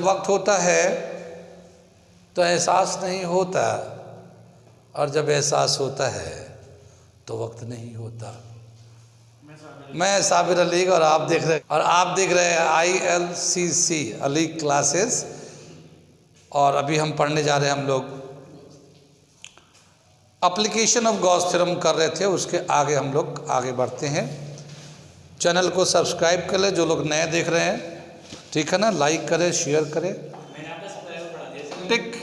वक्त होता है तो एहसास नहीं होता, और जब एहसास होता है तो वक्त नहीं होता। मैं साबिर अली और आप देख रहे हैं ILCC अली क्लासेस। और अभी हम पढ़ने जा रहे हैं, हम लोग एप्लीकेशन ऑफ गॉस थ्योरम कर रहे थे, उसके आगे हम लोग आगे बढ़ते हैं। चैनल को सब्सक्राइब कर ले जो लोग नए देख रहे हैं, ठीक है ना, लाइक करें, शेयर करें। Electric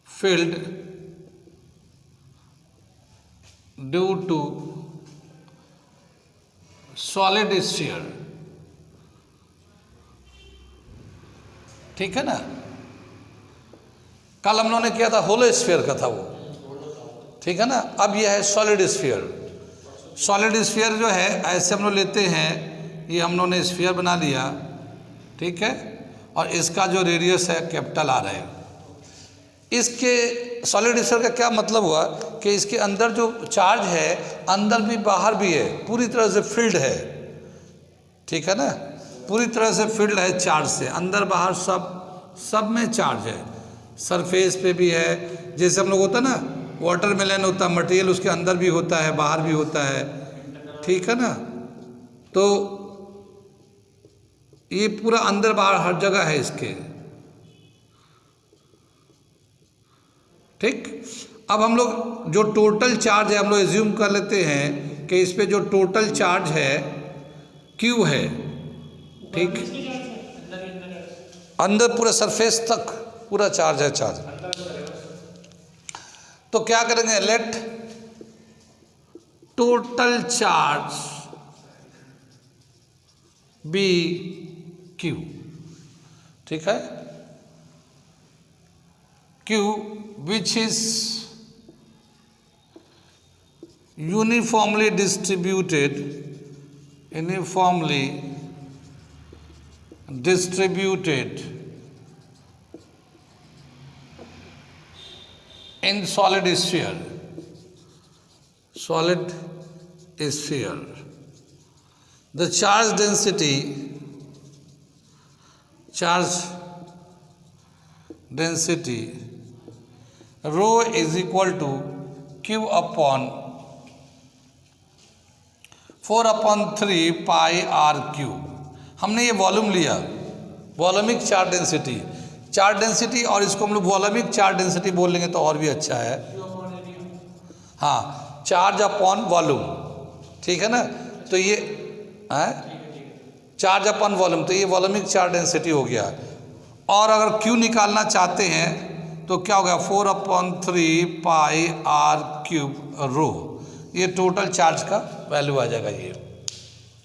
field due to solid sphere, ठीक है ना। कल हम लोगों ने किया था होलो स्फीयर का था वो, ठीक है ना। अब यह है सॉलिड स्फीयर। सॉलिड स्फीयर जो है ऐसे हम लोग लेते हैं, ये हम लोगों ने स्फीयर बना लिया, ठीक है, और इसका जो रेडियस है कैपिटल R है। इसके सॉलिड स्फीयर का क्या मतलब हुआ कि इसके अंदर जो चार्ज है, अंदर भी बाहर भी है, पूरी तरह से फील्ड है, ठीक है ना, पूरी तरह से फील्ड है चार्ज से, अंदर बाहर सब में चार्ज है। सरफेस पे भी है, जैसे हम लोग होता है ना, वाटरमेलन होता है, मटेरियल उसके अंदर भी होता है, बाहर भी होता है, ठीक है ना। तो ये पूरा अंदर बाहर हर जगह है इसके, ठीक। अब हम लोग जो टोटल चार्ज है, हम लोग एज्यूम कर लेते हैं कि इस पे जो टोटल चार्ज है Q है, ठीक। अंदर पूरा सरफेस तक पूरा चार्ज है, चार्ज। तो क्या करेंगे, let total charge be Q, ठीक है। Q which is uniformly distributed in solid sphere. The charge density rho is equal to Q upon 4/3 pi R cube। हमने ये वॉल्यूम लिया, वॉल्यूमिक चार्ज डेंसिटी, और इसको हम लोग वॉल्यूमिक चार्ज डेंसिटी बोल लेंगे तो और भी अच्छा है। हाँ, चार्ज अपॉन वॉल्यूम, ठीक है ना। तो ये चार्ज अपॉन वॉल्यूम, तो ये वॉल्यूमिक चार्ज डेंसिटी हो गया। और अगर Q निकालना चाहते हैं तो क्या हो गया, 4/3 पाई R क्यूब रो, ये टोटल चार्ज का वैल्यू आ जाएगा ये,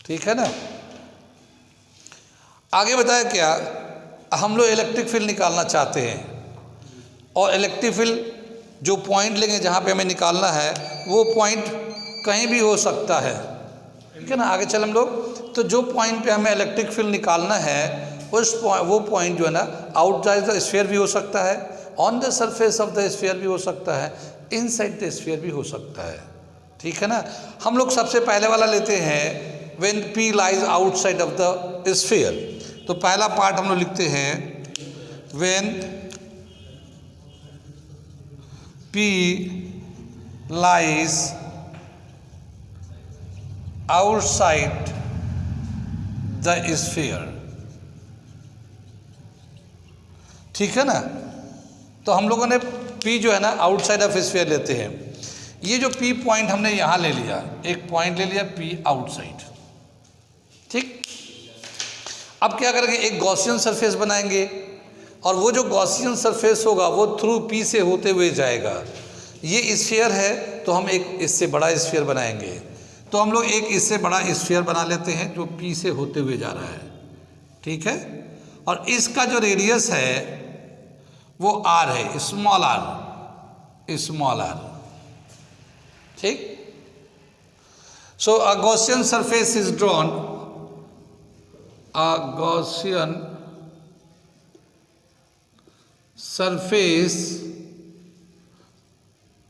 ठीक है ना। आगे बताया क्या, हम लोग इलेक्ट्रिक फील्ड निकालना चाहते हैं, और इलेक्ट्रिक फील्ड जो पॉइंट लेंगे जहाँ पे हमें निकालना है वो पॉइंट कहीं भी हो सकता है, ठीक है ना। आगे चल हम लोग, तो जो पॉइंट पे हमें इलेक्ट्रिक फील्ड निकालना है वो पॉइंट जो है ना, आउटसाइड द स्फीयर भी हो सकता है, on the surface of the sphere भी हो सकता है, इनसाइड द स्फीयर भी हो सकता है, ठीक है ना। हम लोग सबसे पहले वाला लेते हैं, when P lies outside of the sphere. तो पहला पार्ट हम लोग लिखते हैं, when P lies outside the sphere, ठीक है ना। तो हम लोगों ने P जो है ना आउटसाइड ऑफ स्फीयर लेते हैं। ये जो P पॉइंट हमने यहाँ ले लिया, एक पॉइंट ले लिया P आउटसाइड, ठीक। अब क्या करेंगे, एक गॉसियन सरफेस बनाएंगे, और वो जो गॉसियन सरफेस होगा वो थ्रू P से होते हुए जाएगा। ये स्फीयर है तो हम एक इससे बड़ा स्फीयर बनाएंगे, तो हम लोग एक इससे बड़ा स्फीयर बना लेते हैं जो P से होते हुए जा रहा है, ठीक है। और इसका जो रेडियस है वो R है, स्मॉल r, ठीक। So a Gaussian surface is drawn, a Gaussian surface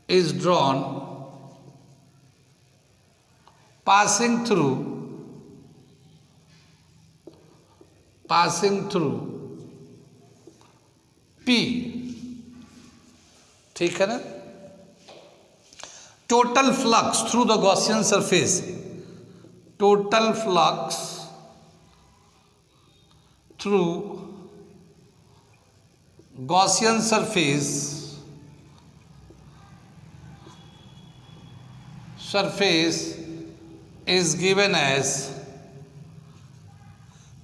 is drawn passing through passing through P, ठीक है ना। Total flux through the Gaussian surface, total flux through Gaussian surface is given as,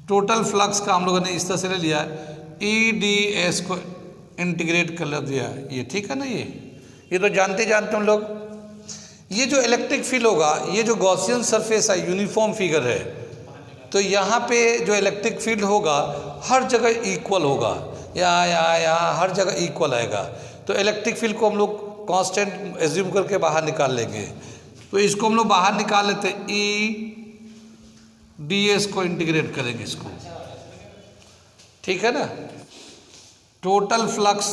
total flux का हम लोगों ने इस तरह से ले लिया, EDS को इंटीग्रेट कर दिया, ये ठीक है ना। ये तो जानते हम लोग। ये जो इलेक्ट्रिक फील्ड होगा, ये जो गॉसियन सरफेस है यूनिफॉर्म फिगर है, तो यहाँ पे जो इलेक्ट्रिक फील्ड होगा हर जगह इक्वल होगा, यहाँ हर जगह इक्वल आएगा। तो इलेक्ट्रिक फील्ड को हम लोग कांस्टेंट एज्यूम करके बाहर निकाल लेंगे। तो इसको हम लोग बाहर निकाल लेते हैं, EDS को इंटीग्रेट करेंगे इसको, ठीक है ना। टोटल फ्लक्स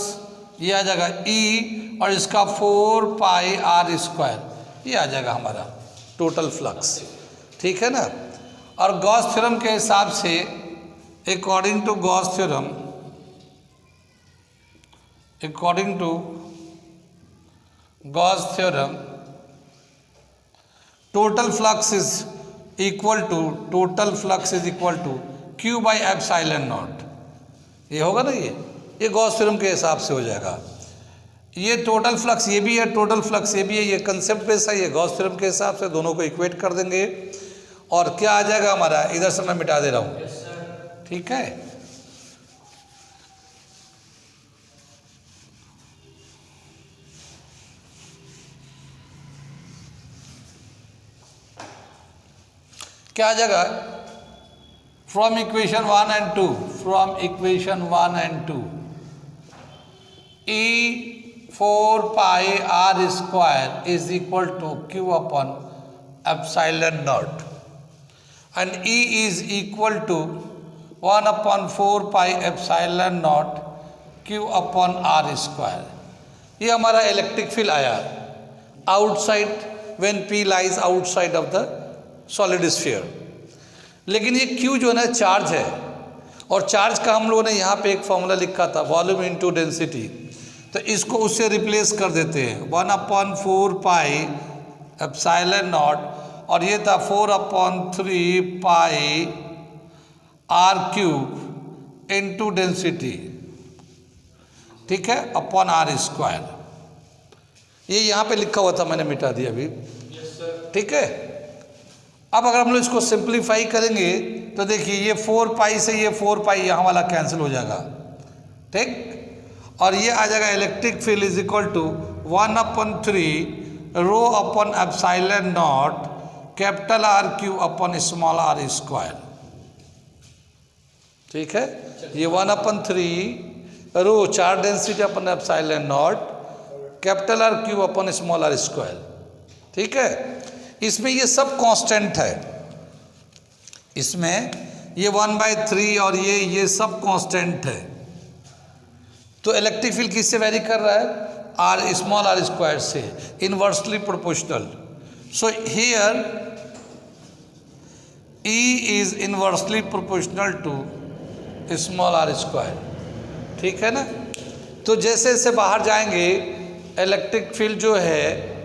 ये आ जाएगा E और इसका 4 पाई R², ये आ जाएगा हमारा टोटल फ्लक्स, ठीक है ना। और गॉस थ्योरम के हिसाब से, according to Gauss theorem, total flux is equal to Q by epsilon naught. ये होगा ना, ये गॉस थ्योरम के हिसाब से हो जाएगा। ये टोटल फ्लक्स ये भी है, टोटल फ्लक्स ये भी है, ये कंसेप्ट बेस है, ये गॉस थ्योरम के हिसाब से दोनों को इक्वेट कर देंगे और क्या आ जाएगा हमारा, इधर से मैं मिटा दे रहा हूँ, ठीक है। क्या आ जाएगा, from equation 1 and 2, E4 pi R² is equal to Q upon epsilon naught and E is equal to 1/4 pi epsilon naught Q upon R²। ये हमारा इलेक्ट्रिक फील्ड आया outside, when P lies outside of the solid sphere. लेकिन ये Q जो है ना charge है, और चार्ज का हम लोगों ने यहाँ पे एक फॉर्मूला लिखा था, वॉल्यूम इनटू डेंसिटी, तो इसको उससे रिप्लेस कर देते हैं, 1/4 पाई एप्सिलॉन नॉट, और ये था 4/3 पाई R³ इनटू डेंसिटी, ठीक है, अपॉन R²। ये यहाँ पे लिखा हुआ था, मैंने मिटा दिया अभी, ठीक है। अब अगर हम लोग इसको सिंप्लीफाई करेंगे तो देखिए, ये 4 पाई से ये 4 पाई यहाँ वाला कैंसिल हो जाएगा, ठीक। और ये आ जाएगा electric field is equal to 1/3 rho upon epsilon not capital R³ upon small R², ठीक है। ये 1/3 rho charge density upon epsilon not capital R³ upon small R², ठीक है। इसमें ये सब कांस्टेंट है, इसमें ये 1/3 और ये सब कांस्टेंट है। तो इलेक्ट्रिक फील्ड किससे वेरी कर रहा है, स्मॉल R² से, inversely proportional. So here E is inversely proportional to small R², ठीक है ना। तो जैसे जैसे बाहर जाएंगे इलेक्ट्रिक फील्ड जो है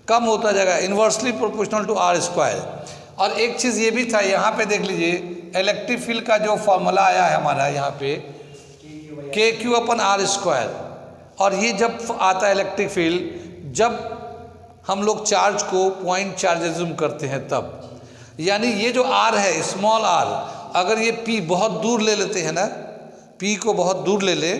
कम होता जाएगा, इन्वर्सली प्रोपोर्शनल टू R²। और एक चीज़ ये भी था, यहाँ पे देख लीजिए इलेक्ट्रिक फील्ड का जो फॉर्मूला आया है हमारा यहाँ पे KQ अपॉन R², और ये जब आता है इलेक्ट्रिक फील्ड जब हम लोग चार्ज को पॉइंट चार्ज एज्यूम करते हैं तब, यानी ये जो R है स्मॉल r, अगर ये P बहुत दूर ले लेते हैं ना, P को बहुत दूर ले ले,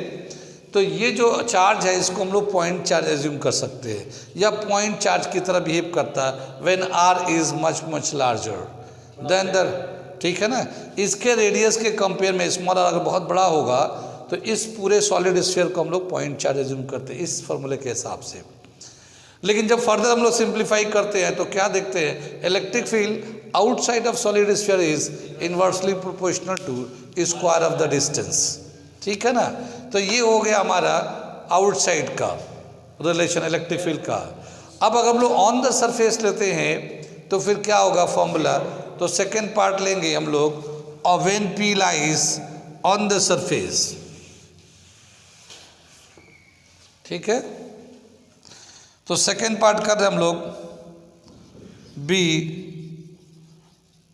तो ये जो चार्ज है इसको हम लोग पॉइंट चार्ज एज्यूम कर सकते हैं, या पॉइंट चार्ज की तरह बिहेव करता है when R is much larger than the, ठीक है ना। इसके रेडियस के कंपेयर में स्मॉल r अगर बहुत बड़ा होगा तो इस पूरे सॉलिड स्फीयर को हम लोग पॉइंट चार्ज एज्यूम करते हैं इस फॉर्मूले के हिसाब से। लेकिन जब फर्दर हम लोग सिंप्लीफाई करते हैं तो क्या देखते हैं, electric field outside of solid sphere is inversely proportional to square of the distance, ठीक है ना। तो ये हो गया हमारा आउटसाइड का रिलेशन इलेक्ट्रिक फील्ड का। अब अगर हम लोग ऑन द सरफेस लेते हैं तो फिर क्या होगा फॉर्मूला, तो सेकेंड पार्ट लेंगे हम लोग of when P lies on the surface. ठीक है, तो सेकेंड पार्ट कर रहे हैं हम लोग, B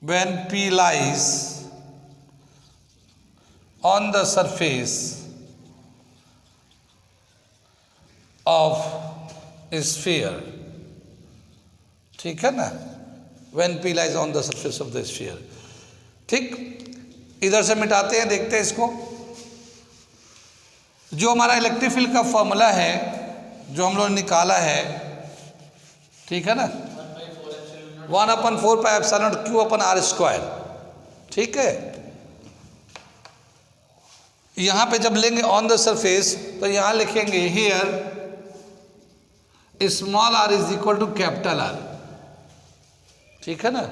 when P lies on the surface of a sphere. ठीक है ना, when P lies on the surface of the sphere. ठीक, इधर से मिटाते हैं, देखते हैं इसको। जो हमारा इलेक्ट्रिक फील्ड का फॉर्मूला है जो हम लोग निकाला है, ठीक है ना, 1/4 pi epsilon Q upon R square. ठीक है, यहां पे जब लेंगे ऑन द सरफेस तो यहां लिखेंगे here small R is equal to capital R. ठीक है ना,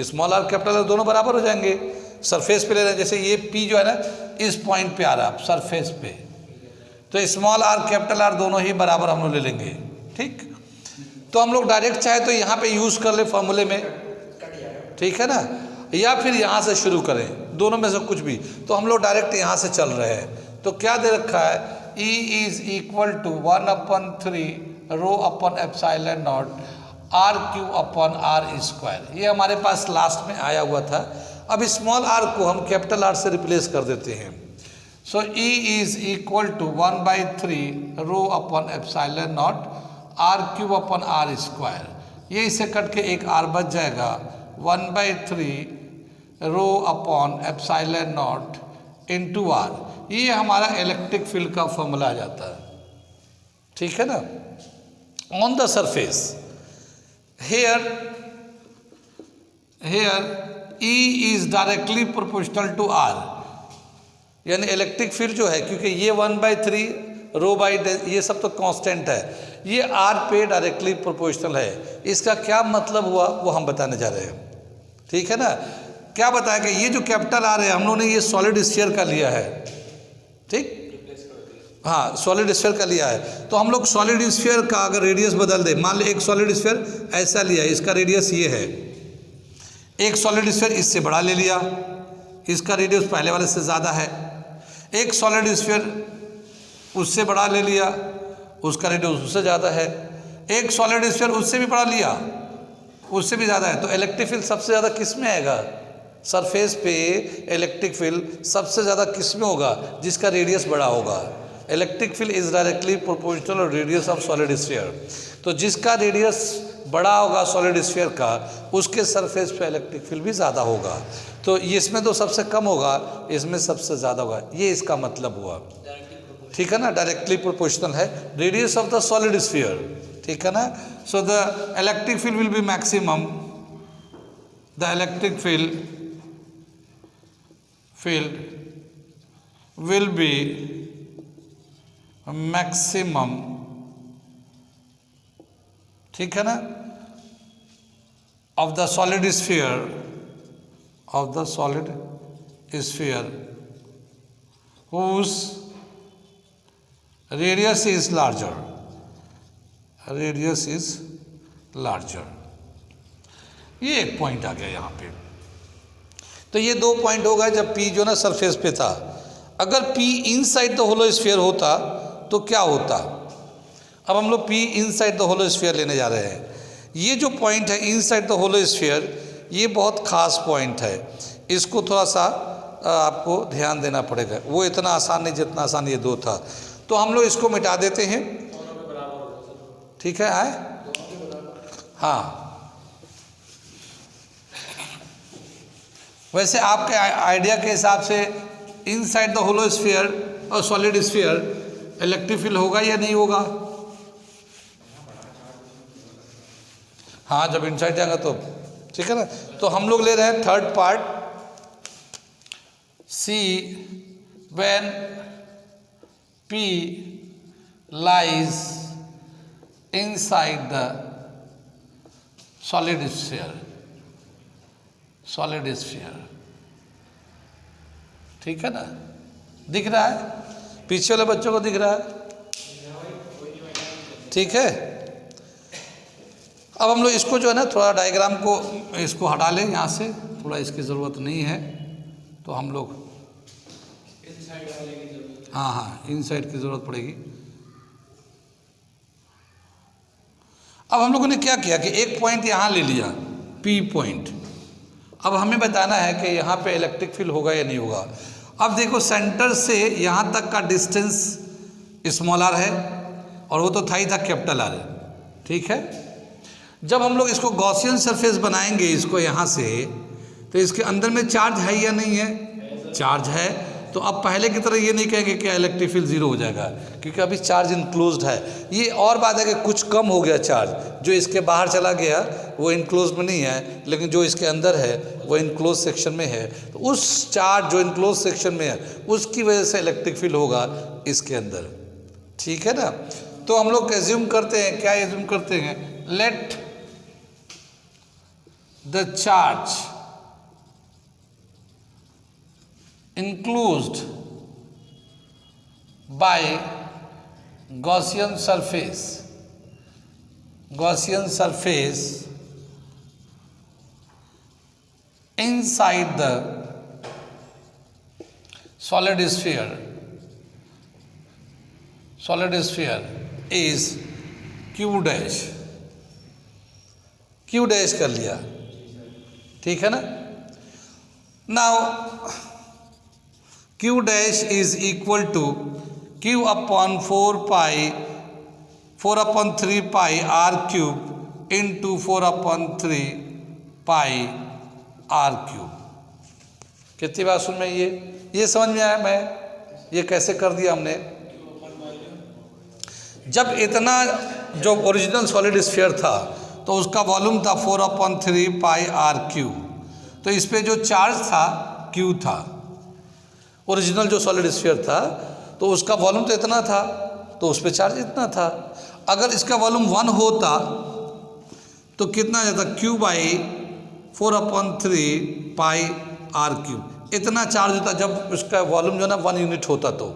स्मॉल आर कैपिटल आर दोनों बराबर हो जाएंगे। सरफेस पे ले रहे हैं, जैसे ये पी जो है ना इस पॉइंट पे आ रहा है सरफेस पे, तो स्मॉल आर कैपिटल आर दोनों ही बराबर हम लोग ले लेंगे। ठीक, तो हम लोग डायरेक्ट चाहे तो यहाँ पे यूज़ कर ले फॉर्मूले में, ठीक है ना, या फिर यहाँ से शुरू करें, दोनों में से कुछ भी। तो हम लोग डायरेक्ट यहाँ से चल रहे हैं। तो क्या दे रखा है, E is equal to 1/3 rho upon epsilon naught R Q upon R square. ये हमारे पास लास्ट में आया हुआ था। अब स्मॉल आर को हम कैपिटल आर से रिप्लेस कर देते हैं। So E is equal to 1/3 rho upon epsilon naught R cube upon R square. ये इसे कट के एक आर बच जाएगा, 1/3 rho upon epsilon naught into R. ये हमारा इलेक्ट्रिक फील्ड का फॉर्मूला आ जाता है। ठीक है ना, on the surface here E is directly proportional to R, यानी इलेक्ट्रिक फील्ड जो है, क्योंकि ये 1/3 रो बाई ये सब तो कांस्टेंट है, ये आर पे डायरेक्टली प्रोपोर्शनल है। इसका क्या मतलब हुआ वो हम बताने जा रहे हैं। ठीक है ना, क्या बताया कि ये जो कैपिटल आर है हम लोगों ने ये सॉलिड स्फीयर का लिया है। ठीक, हाँ सॉलिड स्फीयर का लिया है। तो हम लोग सॉलिड स्फीयर का अगर रेडियस बदल दे, मान लो एक सॉलिड स्फीयर ऐसा लिया, इसका रेडियस ये है, एक सॉलिड स्फीयर इससे बड़ा ले लिया, इसका रेडियस पहले वाले से ज़्यादा है। एक सॉलिड स्फीयर उससे बड़ा ले लिया, उसका रेडियस उससे ज़्यादा है। एक सॉलिड स्फीयर उससे भी बड़ा लिया, उससे भी ज़्यादा है। तो इलेक्ट्रिक फील्ड सबसे ज़्यादा किस में आएगा, सरफेस पे इलेक्ट्रिक फील्ड सबसे ज़्यादा किस में होगा, जिसका रेडियस बड़ा होगा। Electric field is directly proportional और रेडियस ऑफ सॉलिड स्फीयर। तो जिसका रेडियस बड़ा होगा सॉलिड स्फीयर का, उसके सरफेस पे इलेक्ट्रिक फील्ड भी ज़्यादा होगा। तो इसमें तो सबसे कम होगा, इसमें सबसे ज़्यादा होगा, ये इसका मतलब हुआ। ठीक है ना, डायरेक्टली प्रोपोर्शनल है, radius of the solid sphere. ठीक है ना, so the electric field will be maximum, the electric field will be maximum, ठीक है ना, of the solid sphere whose radius is larger, ये एक पॉइंट आ गया यहाँ पे। तो ये दो पॉइंट हो गए जब P जो ना सरफेस पे था। अगर P inside the hollow sphere होता तो क्या होता। अब हम लोग P inside the hollow sphere लेने जा रहे हैं। ये जो पॉइंट है इनसाइड द होलो स्फीयर, ये बहुत ख़ास पॉइंट है, इसको थोड़ा सा आपको ध्यान देना पड़ेगा। वो इतना आसान नहीं जितना आसान ये दो था। तो हम लोग इसको मिटा देते हैं। ठीक है, आए, हाँ, वैसे आपके आइडिया के हिसाब से इनसाइड द होलो स्फीयर और सॉलिड स्फीयर इलेक्ट्रिक फील्ड होगा या नहीं होगा। हाँ, जब इनसाइड जाएगा तो ठीक है ना। तो हम लोग ले रहे हैं third part, see when P lies inside the solid sphere, ठीक है ना, दिख रहा है, पीछे वाले बच्चों को दिख रहा है। ठीक है, अब हम लोग इसको जो है ना थोड़ा डायग्राम को इसको हटा लें यहाँ से, थोड़ा इसकी ज़रूरत नहीं है। तो हम लोग हाँ इनसाइड की ज़रूरत पड़ेगी। अब हम लोगों ने क्या किया कि एक पॉइंट यहाँ ले लिया P पॉइंट। अब हमें बताना है कि यहाँ पे इलेक्ट्रिक फील्ड होगा या नहीं होगा। अब देखो सेंटर से यहाँ तक का डिस्टेंस स्मॉल r है और वो तो था ही था कैपिटल R है, ठीक है। जब हम लोग इसको गॉसियन सरफेस बनाएंगे इसको यहाँ से, तो इसके अंदर में चार्ज है या नहीं है? चार्ज है। तो अब पहले की तरह ये नहीं कहेंगे कि इलेक्ट्रिक फील्ड जीरो हो जाएगा, क्योंकि अभी चार्ज इनक्लोज्ड है। ये और बात है कि कुछ कम हो गया चार्ज, जो इसके बाहर चला गया वो इनक्लोज में नहीं है, लेकिन जो इसके अंदर है वो इनक्लोज सेक्शन में है। तो उस चार्ज जो इनक्लोज सेक्शन में है उसकी वजह से इलेक्ट्रिक फील्ड होगा इसके अंदर, ठीक है ना। तो हम लोग एज्यूम करते हैं, क्या एज्यूम करते हैं, let the charge enclosed by Gaussian surface inside the solid sphere is Q dash। Q dash कर लिया, ठीक है ना। Now Q dash is equal to Q upon 4 upon 3 pi r cube into 4 upon 3 pi r cube। कितनी बात सुन में ये समझ में आया? मैं ये कैसे कर दिया हमने। जब इतना जो ओरिजिनल सॉलिड स्फीयर था तो उसका वॉल्यूम था 4 upon 3 pi r cube, तो इस पे जो चार्ज था Q था। ओरिजिनल जो सॉलिड स्फीयर था तो उसका वॉल्यूम तो इतना था, तो उस पर चार्ज इतना था। अगर इसका वॉल्यूम 1 होता तो कितना जाता, Q by 4 upon 3 pi r cube, इतना चार्ज होता जब उसका वॉल्यूम जो ना 1 यूनिट होता तो।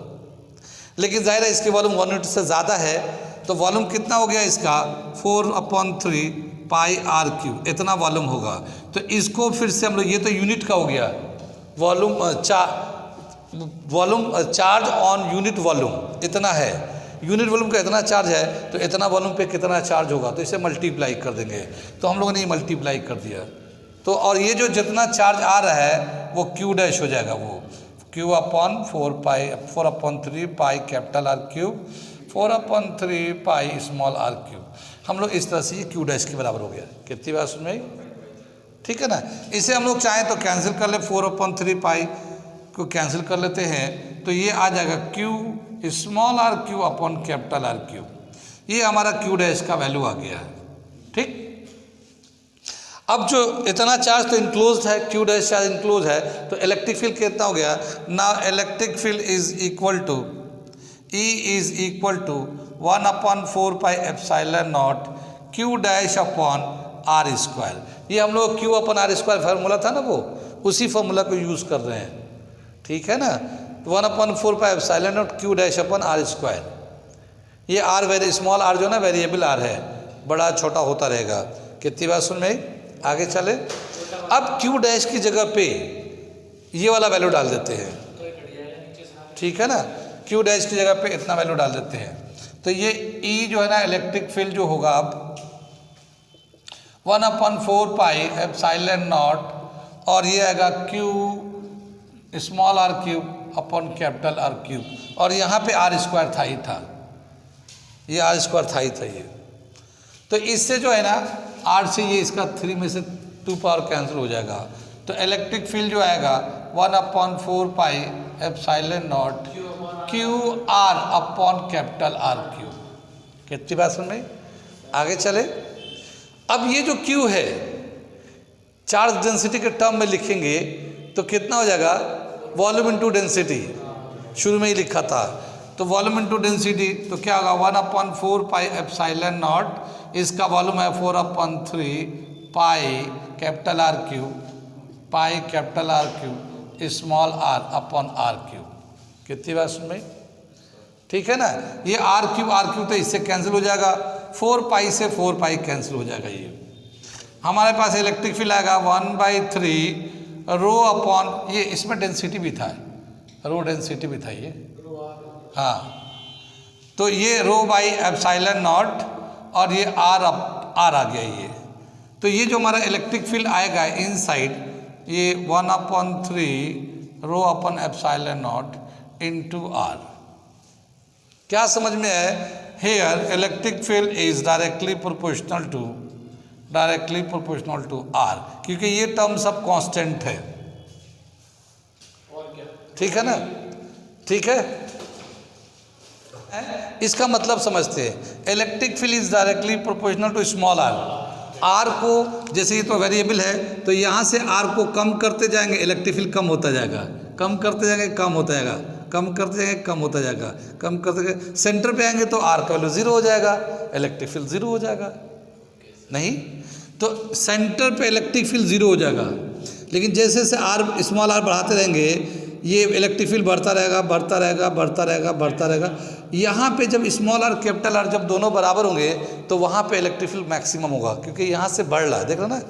लेकिन जाहिर है इसके वॉल्यूम 1 यूनिट से ज़्यादा है, तो वॉल्यूम कितना हो गया इसका 4 upon 3 पाई r क्यूब, इतना वॉल्यूम होगा। तो इसको फिर से हम लोग, ये तो यूनिट का हो गया volume charge on unit volume इतना है, यूनिट वॉल्यूम का इतना चार्ज है, तो इतना वॉल्यूम पे कितना चार्ज होगा, तो इसे मल्टीप्लाई कर देंगे। तो हम लोगों ने ये मल्टीप्लाई कर दिया, तो और ये जो जितना चार्ज आ रहा है वो Q डैश हो जाएगा, वो Q upon 4 upon 3 pi capital R cube 4 upon 3 pi small r cube. हम लोग इस तरह से ये Q डैश के बराबर हो गया। कितनी बात सुन में, ठीक है ना। इसे हम लोग चाहें तो कैंसिल कर ले, 4 upon 3 पाई को कैंसिल कर लेते हैं, तो ये आ जाएगा Q small r cube upon capital R cube. ये हमारा Q डैश का वैल्यू आ गया है, ठीक। अब जो इतना चार्ज तो इनक्लोज्ड है, Q डैश चार्ज इनक्लोज है, तो इलेक्ट्रिक फील्ड कितना हो गया। Now electric field is equal to E is equal to 1 upon 4 pi epsilon naught Q dash upon R square. ये हम लोग Q upon R square formula था ना, वो उसी फार्मूला को यूज़ कर रहे हैं, ठीक है ना। 1 upon 4 pi epsilon naught Q dash upon R square. ये R स्मॉल r जो ना वेरिएबल R है, बड़ा छोटा होता रहेगा। कितनी बात सुन में, आगे चले। अब Q डैश की जगह पे ये वाला वैल्यू डाल देते हैं, ठीक है ना। Q डैश की जगह पे इतना वैल्यू डाल देते हैं, तो ये E जो है ना इलेक्ट्रिक फील्ड जो होगा अब 1 upon 4 पाई एप्सिलॉन नॉट, और ये आएगा Q small r cube upon capital R cube, और यहाँ पे R स्क्वायर था ही था, ये R स्क्वायर था ही था ये। तो इससे जो है ना R से ये इसका 3 में से 2 पावर कैंसिल हो जाएगा, तो इलेक्ट्रिक फील्ड जो आएगा 1 upon 4 pi epsilon not QR upon capital R cube. कितनी बात सुन में, आगे चले। अब ये जो Q है चार्ज डेंसिटी के टर्म में लिखेंगे तो कितना हो जाएगा, वॉल्यूम इनटू डेंसिटी, शुरू में ही लिखा था, तो वॉल्यूम इनटू डेंसिटी तो क्या होगा 1 upon 4 पाई एप्सिलॉन नॉट, इसका वॉल्यूम है 4 upon 3 pi capital R cube pi capital R cube small r upon R cube. कितनी बात सुन में, ठीक है ना। ये R क्यूब तो इससे कैंसिल हो जाएगा, 4 पाई से 4 पाई कैंसिल हो जाएगा। ये हमारे पास इलेक्ट्रिक फील्ड आएगा 1/3 रो अपॉन, ये इसमें डेंसिटी भी था, रो डेंसिटी भी था ये, हाँ, तो ये रो बाई एप्सिलॉन नॉट और ये आर आ गया ये। तो ये जो हमारा इलेक्ट्रिक फील्ड आएगा इनसाइड, ये 1/3 rho upon epsilon naught into R. क्या समझ में है? Here electric field is directly proportional to R, क्योंकि ये टर्म सब कांस्टेंट है। ठीक है ना? ठीक है, इसका मतलब समझते हैं। Electric field is directly proportional to small R को, जैसे ये तो वेरिएबल है, तो यहाँ से आर को कम करते जाएंगे, इलेक्ट्रिक फील्ड कम होता जाएगा, कम करते जाएंगे, कम होता जाएगा, कम करते जाएंगे, कम होता जाएगा, कम करते जाएंगे, सेंटर पे आएंगे तो आर का वैल्यू 0 हो जाएगा, इलेक्ट्रिक फील्ड 0 हो जाएगा। नहीं तो सेंटर पे इलेक्ट्रिक फील्ड 0 हो जाएगा, लेकिन जैसे जैसे आर स्मॉल आर बढ़ाते रहेंगे, ये इलेक्ट्रिक फील्ड बढ़ता रहेगा, बढ़ता रहेगा, बढ़ता रहेगा, बढ़ता रहेगा। यहाँ पे जब स्मॉल आर कैपिटल आर जब दोनों बराबर होंगे तो वहाँ पे इलेक्ट्रिक फील्ड मैक्सिमम होगा, क्योंकि यहाँ से बढ़ रहा है, देख रहे हो ना,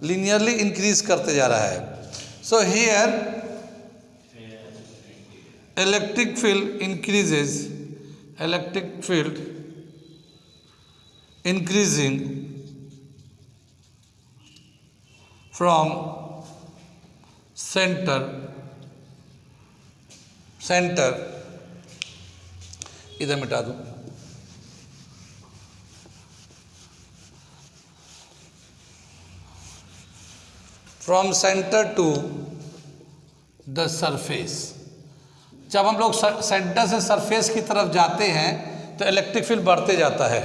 लीनियरली इंक्रीज करते जा रहा है। So here electric field increases, electric field increasing from centre, इधर मिटा दूं, from centre to the surface. जब हम लोग सेंटर से सरफेस की तरफ जाते हैं तो इलेक्ट्रिक फील्ड बढ़ते जाता है,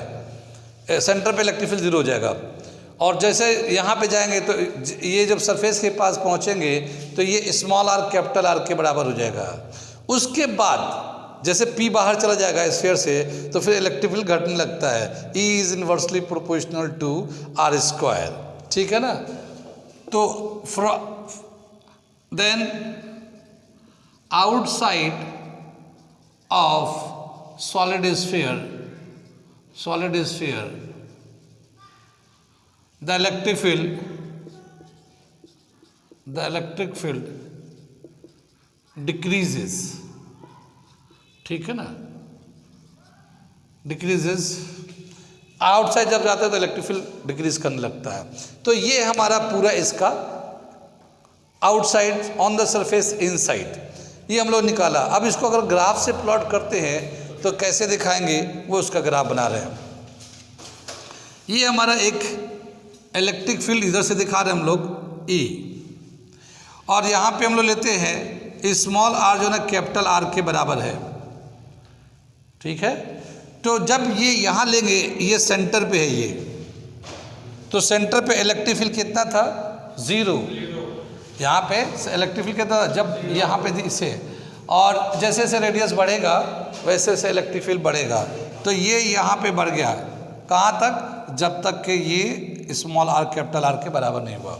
सेंटर पे इलेक्ट्रिक फील्ड 0 हो जाएगा, और जैसे यहाँ पे जाएंगे तो ये जब सरफेस के पास पहुँचेंगे तो ये स्मॉल आर कैपिटल आर के बराबर हो जाएगा। उसके बाद जैसे P बाहर चला जाएगा स्फीयर से तो फिर इलेक्ट्रिक फील्ड घटने लगता है, E is inversely proportional to R square. ठीक है ना? तो then outside of solid sphere the electric field decreases। ठीक है ना? डिक्रीजेस, आउटसाइड जब जाता है तो इलेक्ट्रिक फील्ड डिक्रीज करने लगता है। तो ये हमारा पूरा इसका outside on the surface inside, ये हम लोग निकाला। अब इसको अगर ग्राफ से प्लॉट करते हैं तो कैसे दिखाएंगे, वो उसका ग्राफ बना रहे हैं। ये हमारा एक इलेक्ट्रिक फील्ड इधर से दिखा रहे हैं हम लोग E, और यहाँ पे हम लोग लेते हैं स्मॉल आर जो ना कैपिटल आर के बराबर है। ठीक है? तो जब ये यहाँ लेंगे, ये सेंटर पे है ये, तो सेंटर पे इलेक्ट्रिक फील्ड कितना था? 0। यहाँ पे इलेक्ट्रिक फील्ड कितना था? जब यहाँ पे इसे, और जैसे जैसे रेडियस बढ़ेगा वैसे वैसे इलेक्ट्रिक फील्ड बढ़ेगा। तो ये यहाँ पे बढ़ गया, कहाँ तक? जब तक कि ये स्मॉल आर कैपिटल आर के बराबर नहीं हुआ,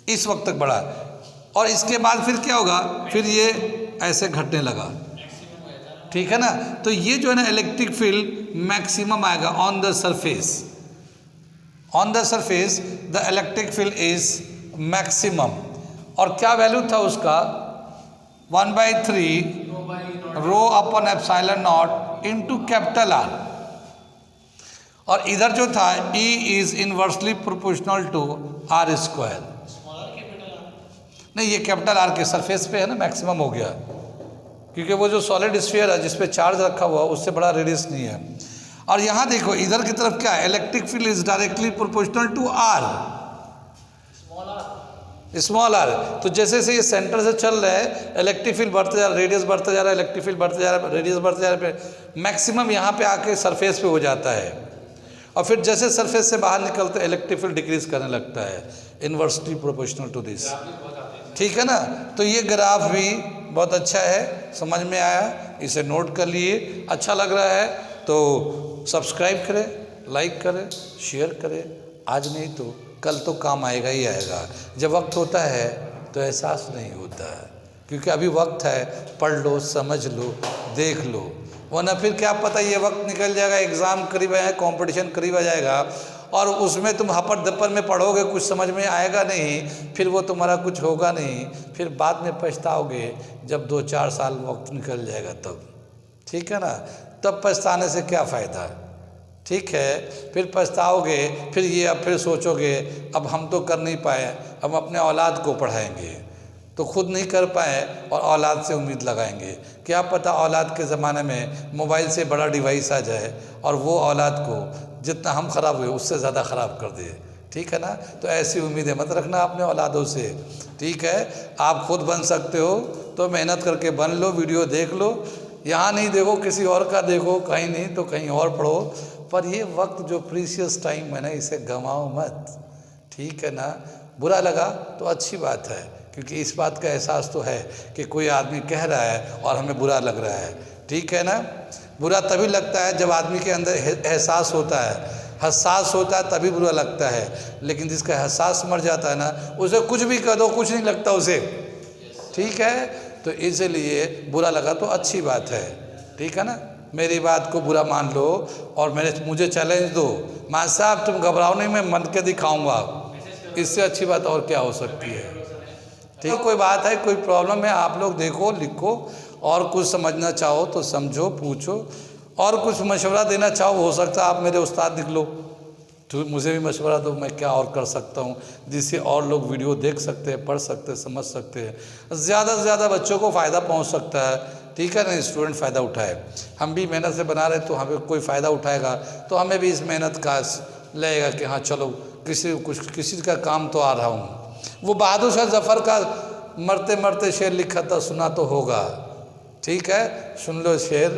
इस वक्त तक बढ़ा। और इसके बाद फिर क्या होगा? फिर ये ऐसे घटने लगा। ठीक है ना? तो ये जो है ना इलेक्ट्रिक फील्ड मैक्सिमम आएगा on the surface. On the surface the electric field is maximum, और क्या वैल्यू था उसका? 1/3 rho upon epsilon naught into capital R, और इधर जो था E is inversely proportional to R square. नहीं, ये कैपिटल आर के सरफेस पे है ना, मैक्सिमम हो गया, क्योंकि वो जो सॉलिड स्फीयर है जिस पे चार्ज रखा हुआ उससे बड़ा रेडियस नहीं है। और यहाँ देखो इधर की तरफ क्या है? Electric field is directly proportional to R, small R. तो जैसे जैसे ये सेंटर से चल रहा है इलेक्ट्रिक फील्ड बढ़ते जा रहा है, रेडियस बढ़ता जा रहा है, इलेक्ट्रिक फील्ड बढ़ते जा रहा है, रेडियस बढ़ते जा रहा है, मैक्सिमम यहाँ पे आके सरफेस पे हो जाता है। और फिर जैसे सरफेस से बाहर निकलते इलेक्ट्रिक फील्ड डिक्रीज करने लगता है, इनवर्सली प्रोपोर्शनल टू दिस। ठीक है ना? तो ये ग्राफ भी बहुत अच्छा है, समझ में आया, इसे नोट कर लिए। अच्छा लग रहा है तो सब्सक्राइब करें, लाइक करें, शेयर करें। आज नहीं तो कल तो काम आएगा ही आएगा। जब वक्त होता है तो एहसास नहीं होता है, क्योंकि अभी वक्त है, पढ़ लो, समझ लो, देख लो, वरना फिर क्या पता ये वक्त निकल जाएगा, एग्ज़ाम करीब आए, कंपटीशन करीब आ जाएगा और उसमें तुम हपड़ धपड़ में पढ़ोगे, कुछ समझ में आएगा नहीं, फिर वो तुम्हारा कुछ होगा नहीं, फिर बाद में पछताओगे जब 2-4 साल वक्त निकल जाएगा तब। ठीक है ना, तब पछताने से क्या फ़ायदा। ठीक है, फिर पछताओगे, फिर ये अब फिर सोचोगे अब हम तो कर नहीं पाए, हम अपने औलाद को पढ़ाएंगे, तो खुद नहीं कर पाए और औलाद से उम्मीद लगाएंगे। क्या पता औलाद के ज़माने में मोबाइल से बड़ा डिवाइस आ जाए और वो औलाद को जितना हम ख़राब हुए उससे ज़्यादा ख़राब कर दे। ठीक है ना, तो ऐसी उम्मीदें मत रखना अपने औलादों से। ठीक है, आप खुद बन सकते हो तो मेहनत करके बन लो, वीडियो देख लो, यहाँ नहीं देखो किसी और का देखो, कहीं नहीं तो कहीं और पढ़ो, पर ये वक्त जो प्रीशियस टाइम है ना, इसे गंवाओ मत। ठीक है ना, बुरा लगा तो अच्छी बात है, क्योंकि इस बात का एहसास तो है कि कोई आदमी कह रहा है और हमें बुरा लग रहा है। ठीक है ना, बुरा तभी लगता है जब आदमी के अंदर एहसास होता है, हसास होता है, तभी बुरा लगता है। लेकिन जिसका एहसास मर जाता है ना, उसे कुछ भी कह दो कुछ नहीं लगता उसे। ठीक है, तो इसलिए बुरा लगा तो अच्छी बात है। ठीक है ना, मेरी बात को बुरा मान लो और मुझे चैलेंज दो, मां साहब तुम घबराओ नहीं, मैं मन के दिखाऊंगा, इससे अच्छी बात और क्या हो सकती है। ठीक, कोई बात है, कोई प्रॉब्लम है, आप लोग देखो, लिखो, और कुछ समझना चाहो तो समझो, पूछो, और कुछ मशवरा देना चाहो, हो सकता है आप मेरे उस्ताद निकलो तो मुझे भी मशवरा दो, मैं क्या और कर सकता हूँ जिससे और लोग वीडियो देख सकते हैं, पढ़ सकते हैं, समझ सकते हैं, ज़्यादा से ज़्यादा बच्चों को फ़ायदा पहुँच सकता है। ठीक है ना, स्टूडेंट फ़ायदा उठाए। हम भी मेहनत से बना रहे तो हमें कोई फ़ायदा उठाएगा तो हमें भी इस मेहनत का लगेगा कि हाँ चलो किसी का काम तो आ रहा हूँ। वो बहादुर शाह जफ़र का मरते मरते शेर लिखा था, सुना तो होगा। ठीक है, सुन लो शेर,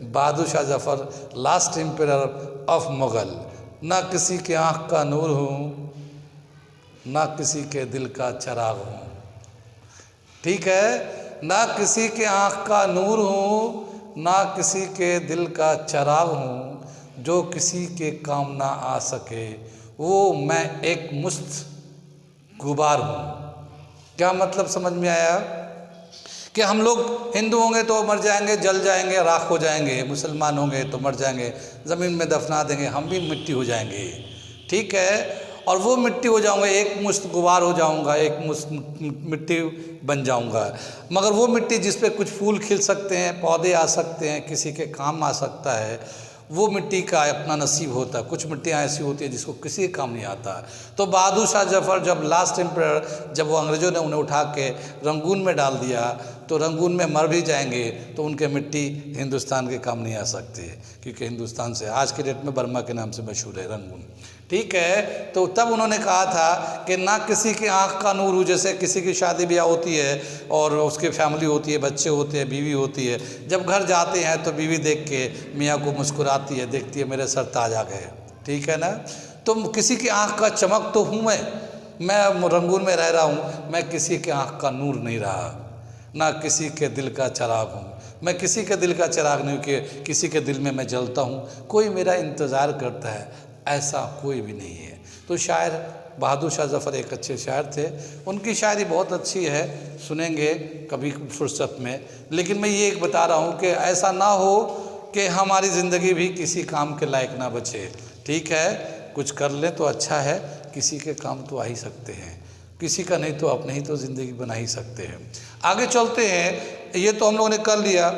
Bahadur Shah Zafar, last emperor of Mughal, ना किसी के आँख का नूर हूँ, ना किसी के दिल का चराग हूँ। ठीक है, ना किसी के आँख का नूर हूँ, ना किसी के दिल का चराग हूँ, जो किसी के काम ना आ सके वो मैं एक मुश्त गुबार हूँ। क्या मतलब समझ में आया कि हम लोग हिंदू होंगे तो मर जाएंगे, जल जाएंगे, राख हो जाएंगे, मुसलमान होंगे तो मर जाएंगे, ज़मीन में दफना देंगे, हम भी मिट्टी हो जाएंगे। ठीक है, और वो मिट्टी हो जाऊंगा, एक मुश्त गुबार हो जाऊंगा, एक मुश्त मिट्टी बन जाऊंगा, मगर वो मिट्टी जिस पे कुछ फूल खिल सकते हैं, पौधे आ सकते हैं, किसी के काम आ सकता है, वो मिट्टी का अपना नसीब होता है। कुछ मिट्टियाँ ऐसी होती है जिसको किसी के काम नहीं आता। तो बहादुर शाह जफ़र जब लास्ट एम्परर, जब वो अंग्रेज़ों ने उन्हें उठा के रंगून में डाल दिया तो रंगून में मर भी जाएंगे तो उनके मिट्टी हिंदुस्तान के काम नहीं आ सकती, क्योंकि हिंदुस्तान से आज के डेट में बर्मा के नाम से मशहूर है रंगून। ठीक है, तो तब उन्होंने कहा था कि ना किसी की आँख का नूर हो, जैसे किसी की शादी ब्याह होती है और उसकी फैमिली होती है, बच्चे होते हैं, बीवी होती है, जब घर जाते हैं तो बीवी देख के मियाँ को मुस्कुराती है, देखती है मेरे सर ताज आ गए। ठीक है ना, तो किसी की आँख का चमक तो हूँ मैं रंगून में रह रहा हूँ, मैं किसी के आँख का नूर नहीं रहा, ना किसी के दिल का चिराग हूँ, मैं किसी के दिल का चिराग नहीं कि किसी के दिल में मैं जलता हूँ, कोई मेरा इंतज़ार करता है, ऐसा कोई भी नहीं है। तो शायर बहादुर शाह जफ़र एक अच्छे शायर थे, उनकी शायरी बहुत अच्छी है, सुनेंगे कभी फुर्सत में। लेकिन मैं ये एक बता रहा हूँ कि ऐसा ना हो कि हमारी ज़िंदगी भी किसी काम के लायक ना बचे। ठीक है, कुछ कर लें तो अच्छा है, किसी के काम तो आ ही सकते हैं, किसी का नहीं तो अपने ही तो ज़िंदगी बना ही सकते हैं। आगे चलते हैं, ये तो हम लोगों ने कर लिया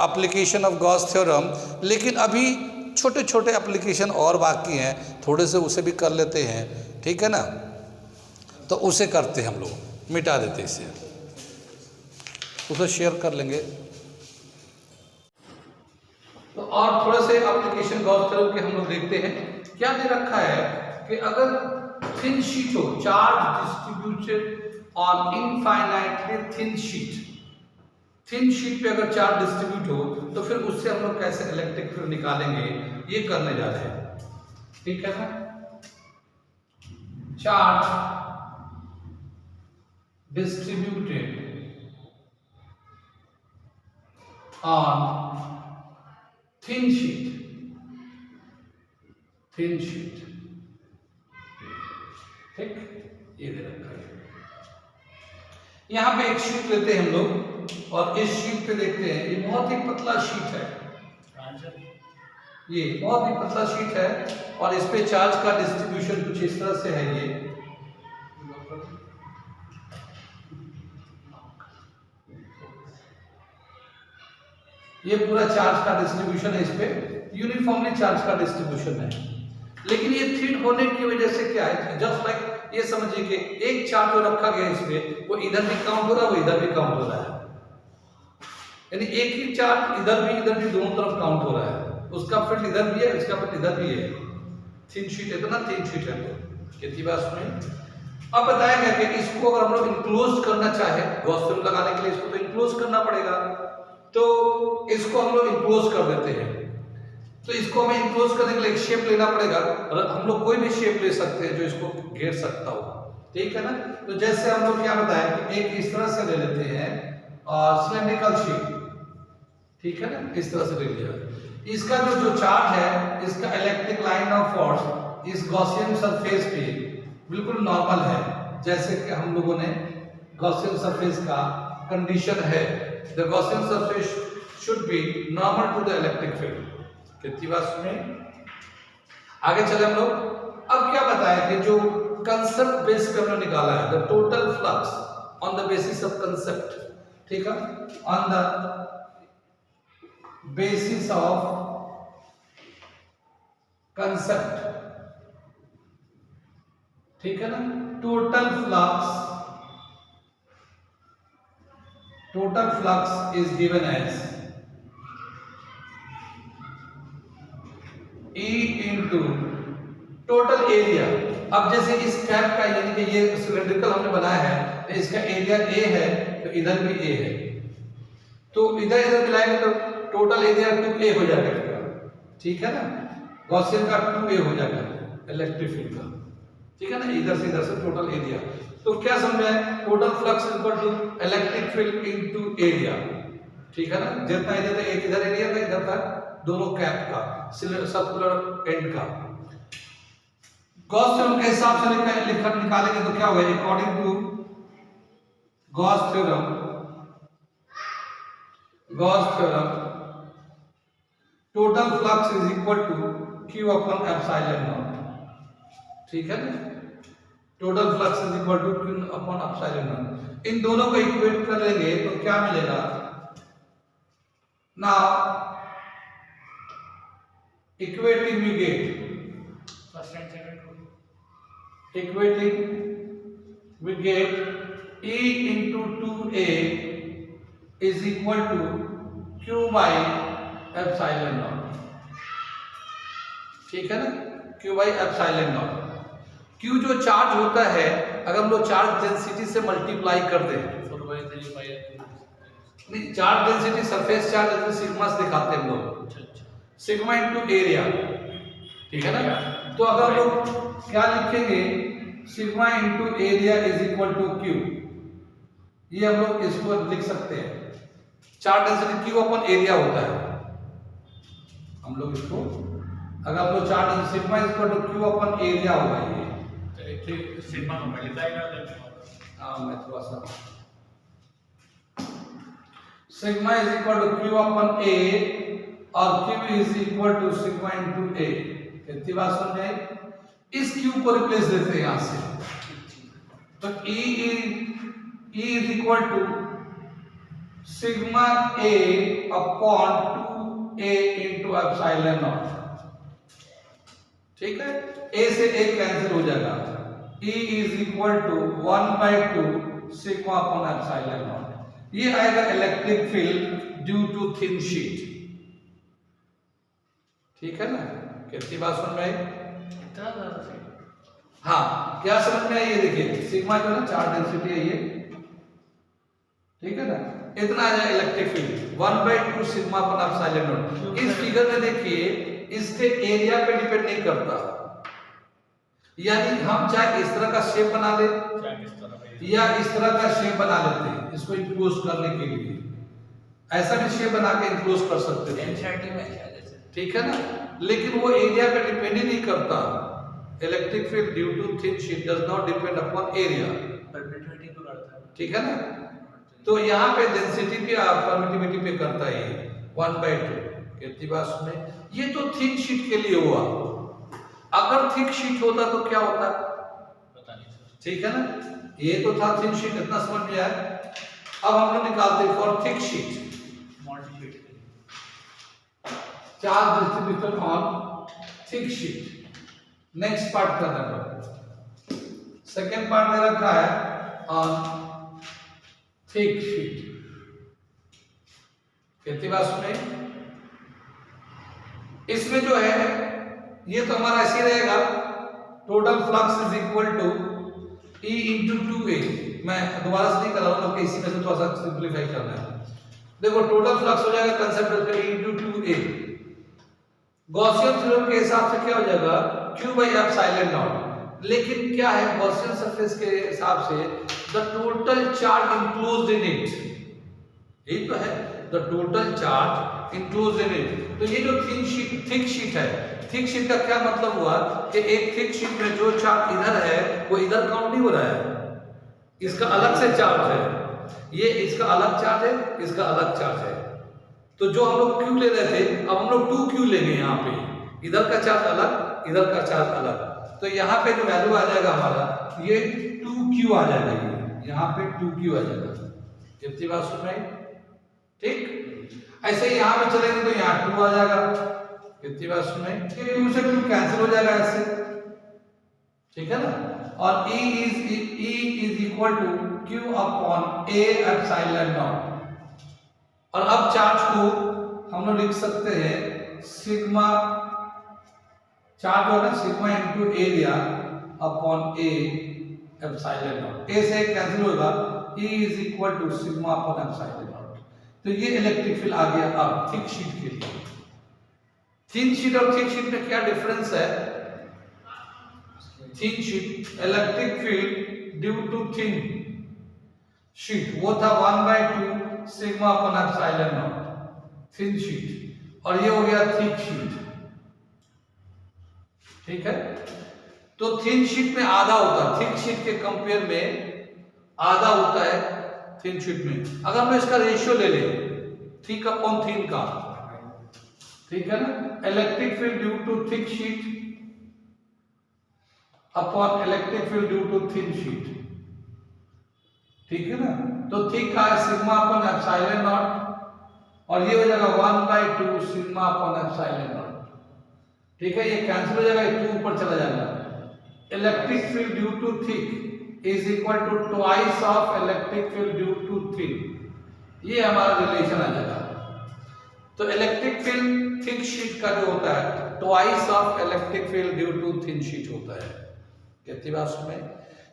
एप्लीकेशन ऑफ गॉस थ्योरम, लेकिन अभी छोटे छोटे एप्लीकेशन और बाकी हैं, थोड़े से उसे भी कर लेते हैं। ठीक है ना, तो उसे करते हैं हम लोग, मिटा देते इसे, उसे शेयर कर लेंगे। तो और थोड़े से एप्लीकेशन गॉस थ्योरम के हम लोग देखते हैं। क्या दे रखा है कि अगर थिन शीट हो, charge distributed on infinitely thin sheet, thin sheet पे अगर चार्ज डिस्ट्रीब्यूट हो तो फिर उससे हम लोग कैसे इलेक्ट्रिक फील्ड निकालेंगे, ये करने जा रहे हैं। ठीक है ना, charge distributed on thin sheet, thin sheet, ठीक, ये दे रखा है। यहां पे एक शीट लेते हैं हम लोग और इस शीट पे देखते हैं, ये बहुत ही पतला शीट है, ये बहुत ही पतला शीट है और इस पे चार्ज का डिस्ट्रीब्यूशन कुछ इस तरह से है। ये पूरा चार्ज का डिस्ट्रीब्यूशन है, इस पे यूनिफॉर्मली चार्ज का डिस्ट्रीब्यूशन है। लेकिन ये थिन होने की वजह से क्या है, जस्ट लाइक ये समझिए कि एक चार्ज जो रखा गया इस पे, वो इधर भी काउंट हो रहा है, वो इधर भी काउंट हो रहा है, यानी एक ही चार्ज इधर भी दोनों तरफ काउंट हो रहा है। उसका फील्ड इधर भी है, इसका फील्ड इधर भी है। थिन शीट है, इतना थिन शीट है। तो कितनी बात सुनिए। अब बताया गया कि इसको अगर हम लोग इंक्लोज करना चाहे, गॉस फिल्म लगाने के लिए इसको तो इंक्लोज करना पड़ेगा, तो इसको हम लोग इंक्लोज कर देते हैं। तो इसको हमें इंक्लोज करने के लिए एक शेप लेना पड़ेगा, और हम लोग कोई भी शेप ले सकते हैं जो इसको घेर सकता हो, ठीक है ना। तो जैसे हम लोग क्या बताएं कि एक इस तरह से ले लेते हैं सिलेंड्रिकल शेप, ठीक है ना, इस तरह से ले लिया। इसका जो चार्ज है, इसका इलेक्ट्रिक लाइन ऑफ फोर्स इस गॉसियन सरफेस पे बिल्कुल नॉर्मल है, जैसे कि हम लोगों ने गॉसियन सरफेस का कंडीशन है, the Gaussian surface should be normal to the electric field. कितनी बात सुने। आगे चले हम लोग। अब क्या बताया कि जो कंसेप्ट बेस पे हमने निकाला है, the total flux on the basis of concept, ठीक है, on the basis of concept, ठीक है ना। total flux is given as E into total area। अब जैसे इस कैप का, यानी कि ये सिलेंड्रिकल हमने बनाया है, तो इसका एरिया A है, तो इधर भी A है, तो इधर मिलाएंगे तो टोटल एरिया 2A हो जाएगा, ठीक है ना। गॉसियन का 2A हो जाएगा इलेक्ट्रिक फील्ड का, ठीक है ना। इधर से टोटल एरिया, तो क्या समझा है, total flux equal to electric field into area, ठीक है ना। जितना इधर था, एक इधर एरिया था, इधर था दोनों कैप का, सर्कुलर एंड का। गॉस थ्योरम के हिसाब से निकालेंगे तो क्या होगा, according to Gauss theorem total flux is equal to Q upon epsilon naught, ठीक है ना। Total flux is equal to Q upon epsilon naught. इन दोनों को इक्वेट कर लेंगे तो क्या मिलेगा, now equating we get first and second, equating we get E into 2A is equal to Q by epsilon naught, ठीक है ना, Q by epsilon naught. Q जो चार्ज होता है, अगर हम लोग चार्ज डेंसिटी से मल्टीप्लाई कर दें, नहीं, charge density surface charge sigma से दिखाते हैं हम लोग, सिग्मा इनटू एरिया, ठीक है ना। तो अगर हम लोग क्या लिखेंगे, sigma into area is equal to Q, ये हम लोग इसको लिख सकते हैं। Charge density Q upon area होता है, हम लोग इसको, अगर हम लोग charge sigma is equal to Q upon area होगा, ये सिग्मा को मल्टीप्लाई कर देंगे। हाँ, मैं थोड़ा सा, sigma is equal to Q upon A और Q is equal to sigma into A। कितनी बात सुन रहे हैं। इस Q को रिप्लेस देते हैं यहां से, तो E is equal to sigma A upon 2A into epsilon naught, ठीक है। A से A कैंसिल हो जाएगा, E is equal to 1/2 sigma upon epsilon naught. ये आएगा electric field due to thin sheet, ठीक है ना। कितनी बात सुन रहे हैं, हाँ, क्या समझ में आई, ये देखिए सिग्मा जो है ना चार्ज डेंसिटी है ये, ठीक है ना। इतना आ जाए electric field 1/2 sigma upon epsilon not. इस फिगर में देखिए, इसके एरिया पे डिपेंड नहीं करता, यानी हम चाहे इस तरह का शेप बना ले या इस तरह का शेप बना लेते हैं, इसको इंक्लोज करने के लिए ऐसा भी शेप बना के इंक्लोज कर सकते हैं, ठीक है ना। लेकिन वो एरिया पे डिपेंड ही नहीं करता। Electric field due to thin sheet does not depend upon area, ठीक है ना। तो यहाँ पे डेंसिटी पे परमिटिविटी पे करता है 1/2। कितनी बात सुने, ये तो थिन शीट के लिए हुआ, अगर थिक शीट होता तो क्या होता, पता नहीं सर। ठीक है ना, ये तो था थिन शीट, इतना समझ में आया। अब हम लोग निकालते हैं for thick sheet, multi sheet के लिए। Charge distribution on thick sheet. Next part करना पड़ेगा, सेकेंड पार्ट में रखा है ऑन थिक शीट। कितनी बात सुने, इसमें जो है ये तो हमारा ऐसे ही रहेगा, total flux is equal to E into 2A। मैं दोबारा से नहीं कर रहा हूं, बल्कि इसी में से थोड़ा सा सिंप्लीफाई करना है। देखो टोटल फ्लक्स हो जाएगा concept E into 2A। Gaussian theorem के हिसाब से क्या हो जाएगा, Q बाई एप्सिलॉन नॉट। लेकिन क्या है गॉसियन सरफेस के हिसाब से, the total charge enclosed in it, यही तो है, the total charge enclosed in it. तो ये जो थिक शीट है, थिक शीट का क्या मतलब हुआ कि एक थिक शीट में जो चार्ज इधर है वो इधर काउंट नहीं हो रहा है, इसका अलग से चार्ज है, ये इसका अलग चार्ज है, इसका अलग चार्ज है। तो जो हम लोग Q ले रहे थे, अब हम लोग 2Q लेंगे यहाँ पे, इधर का चार्ज अलग, इधर का चार्ज अलग। तो यहाँ पे जो वैल्यू आ जाएगा हमारा, ये 2Q आ जाएगा, ये यहाँ पे 2Q आ जाएगा। कितनी बात सुन रहे, ठीक। ऐसे ही यहाँ पे चलेंगे तो यहाँ 2 आ जाएगा। कितनी बात सुन रहे, 2 से 2 कैंसिल हो जाएगा ऐसे, ठीक है ना। और E is equal to Q upon A epsilon naught. और अब चार्ज को हम लोग लिख सकते हैं सिग्मा, चार्ज हो रहा है sigma into area upon A epsilon naught. A से कैंसिल होगा, E is equal to sigma upon epsilon naught. तो ये इलेक्ट्रिक फील्ड आ गया अब थिक शीट के लिए। थिन शीट और थिक शीट में क्या डिफरेंस है, thin sheet electric field due to thin sheet वो था 1/2 sigma upon epsilon naught thin sheet, और ये हो गया थिक शीट, ठीक है। तो थिन शीट में आधा होता है, थिक शीट के कंपेयर में आधा होता है थिन शीट में। अगर हम इसका रेशियो ले लें थिक अपॉन थिन का, ठीक है ना, electric field due to thick sheet upon electric field due to thin sheet, ठीक है ना। तो थिक का है सिग्मा अपॉन एप्सिलॉन नॉट, और ये हो जाएगा 1/2 सिग्मा अपॉन एप्सिलॉन नॉट, ठीक है। ये कैंसिल हो जाएगा, ये 2 ऊपर चला जाएगा। Electric field due to thick is equal to twice of electric field due to thin, ये हमारा रिलेशन आ जाएगा। तो इलेक्ट्रिक फील्ड थिक शीट का जो होता है twice of electric field due to thin sheet होता है। कितनी बात सुने,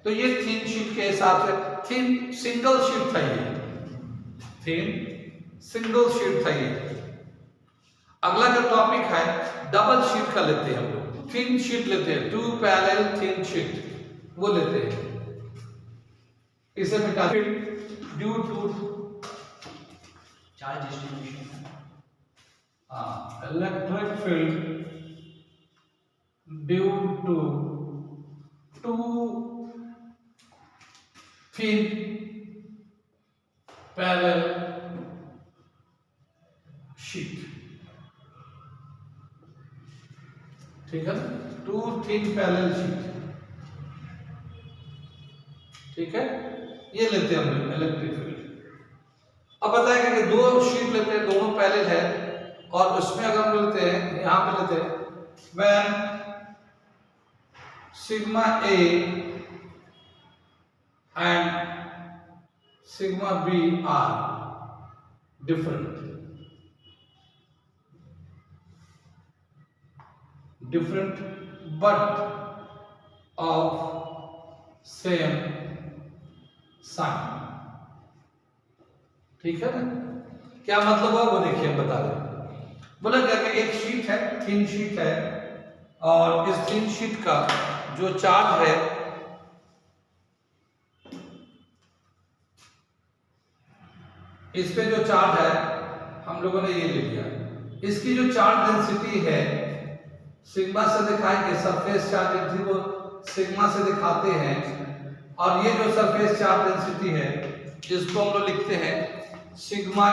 तो ये थिन शीट के हिसाब से, थिन सिंगल शीट था ये, थिन सिंगल शीट था ये। अगला जो टॉपिक है डबल शीट का लेते हैं हम लोग, थिन शीट लेते हैं, 2 पैरेलल थिन शीट वो लेते हैं। इसे मिटा due to charge distribution, electric field due to 2 thin parallel sheet, ठीक है, 2 थिन पैरेलल शीट, ठीक है। ये लेते हैं हम इलेक्ट्रिक फील्ड। अब बताएंगे कि 2 शीट लेते हैं, दोनों पैरेलल है, और उसमें अगर हम लेते हैं, यहां पे लेते हैं when sigma A and sigma B are different but of same sign, ठीक है ना। क्या मतलब है वो देखिए, हम बता रहे हैं। बोला क्या कि एक शीट है, थिन शीट है, और इस थिन शीट का जो चार्ज है इस पे जो चार्ज है हम लोगों ने ये ले लिया, इसकी जो चार्ज डेंसिटी है सिग्मा से दिखाएंगे, सरफेस चार्ज डेंसिटी को सिग्मा से दिखाते हैं, और ये जो सरफेस चार्ज डेंसिटी है इसको हम लोग लिखते हैं सिग्मा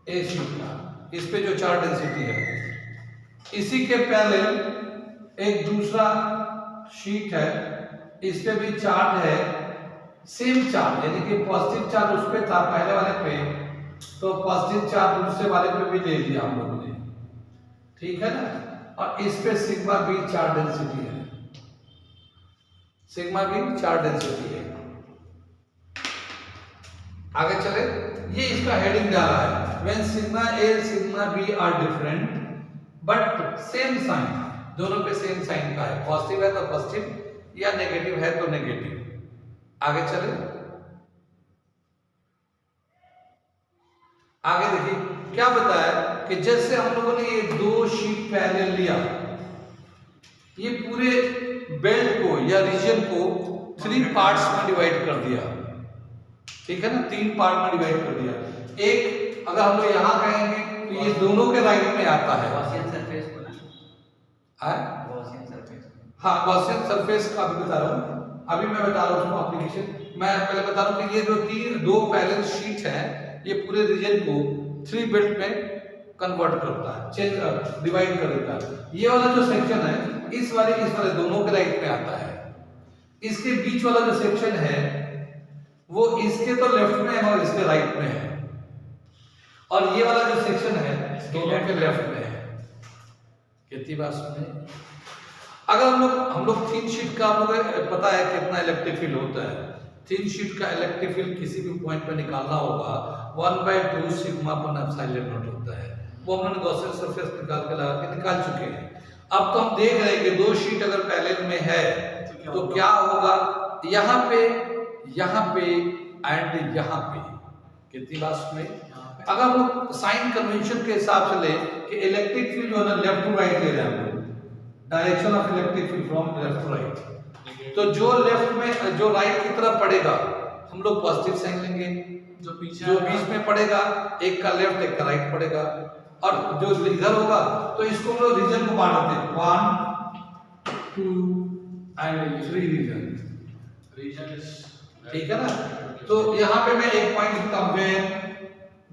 ए शीट का, इस पे जो चार्ज डेंसिटी है, इसी के पैरेलल एक दूसरा शीट है, इस पे भी चार्ज है, सेम चार्ज, यानी कि पॉजिटिव चार्ज उस पे था पहले वाले पे, तो पॉजिटिव चार्ज दूसरे वाले पे भी ले लिया हम लोगों ने, ठीक है ना। और इस पे सिग्मा बी चार्ज डेंसिटी है, सिग्मा बी चार्ज डेंसिटी है। आगे चले, ये इसका हेडिंग डाला है, when sigma A sigma B are different but same sign, दोनों पे सेम साइन का है, पॉजिटिव है तो पॉजिटिव या नेगेटिव है तो नेगेटिव। आगे चले, आगे देखिए क्या बताया कि जैसे हम लोगों ने ये दो शीट पैरेलल लिया, ये पूरे बेल्ट को या रीजन को 3 पार्ट्स में डिवाइड कर दिया, ठीक है ना, 3 पार्ट में डिवाइड कर दिया। एक अगर हम लोग यहाँ कहेंगे तो ये दोनों के राइट में आता है, गॉसियन सरफेस को ना, गॉसियन सरफेस, हाँ गॉसियन सरफेस का भी बता रहा हूँ, अभी मैं बता रहा हूँ उसको एप्लीकेशन। मैं पहले बता रहा हूँ कि ये जो दो पैरेलल शीट है, ये पूरे रीजन को 3 बेल्ट में कन्वर्ट करता है, चेंज डिवाइड कर देता है। ये वाला जो सेक्शन है, इस वाले दोनों के राइट में आता है। इसके बीच वाला जो सेक्शन है वो इसके तो लेफ्ट में है और इसके राइट में है, और ये वाला जो सेक्शन है दोनों के लेफ्ट में है। कितनी बात सुने, अगर हम लोग 3 शीट का, हम लोग पता है कितना इलेक्ट्रिक फील्ड होता है, 3 शीट का इलेक्ट्रिक फील्ड किसी भी पॉइंट पे निकालना होगा 1/2 सिग्मा अपन एप्सिलॉन नॉट होता है, वो हम लोग गॉसियन सरफेस निकाल के लगा के निकाल चुके हैं। अब तो हम देख रहे हैं कि 2 शीट अगर पैरेलल में है तो क्या होगा, यहाँ पे एंड यहाँ पे। कितनी बात में, अगर हम लोग साइन कन्वेंशन के हिसाब से ले कि इलेक्ट्रिक फील्ड जो है ना लेफ्ट टू राइट ले रहे हैं हम लोग, direction of electric field from left to right, तो जो लेफ्ट में जो राइट की तरफ पड़ेगा हम लोग पॉजिटिव साइन लेंगे, जो बीच में पड़ेगा एक का लेफ्ट एक का राइट पड़ेगा, और जो इधर होगा तो इसको हम लोग रीजन को बांट देते हैं 1 2 एंड 3 रीजन, ठीक है ना। तो यहाँ पे मैं एक पॉइंट लिखता हूँ, where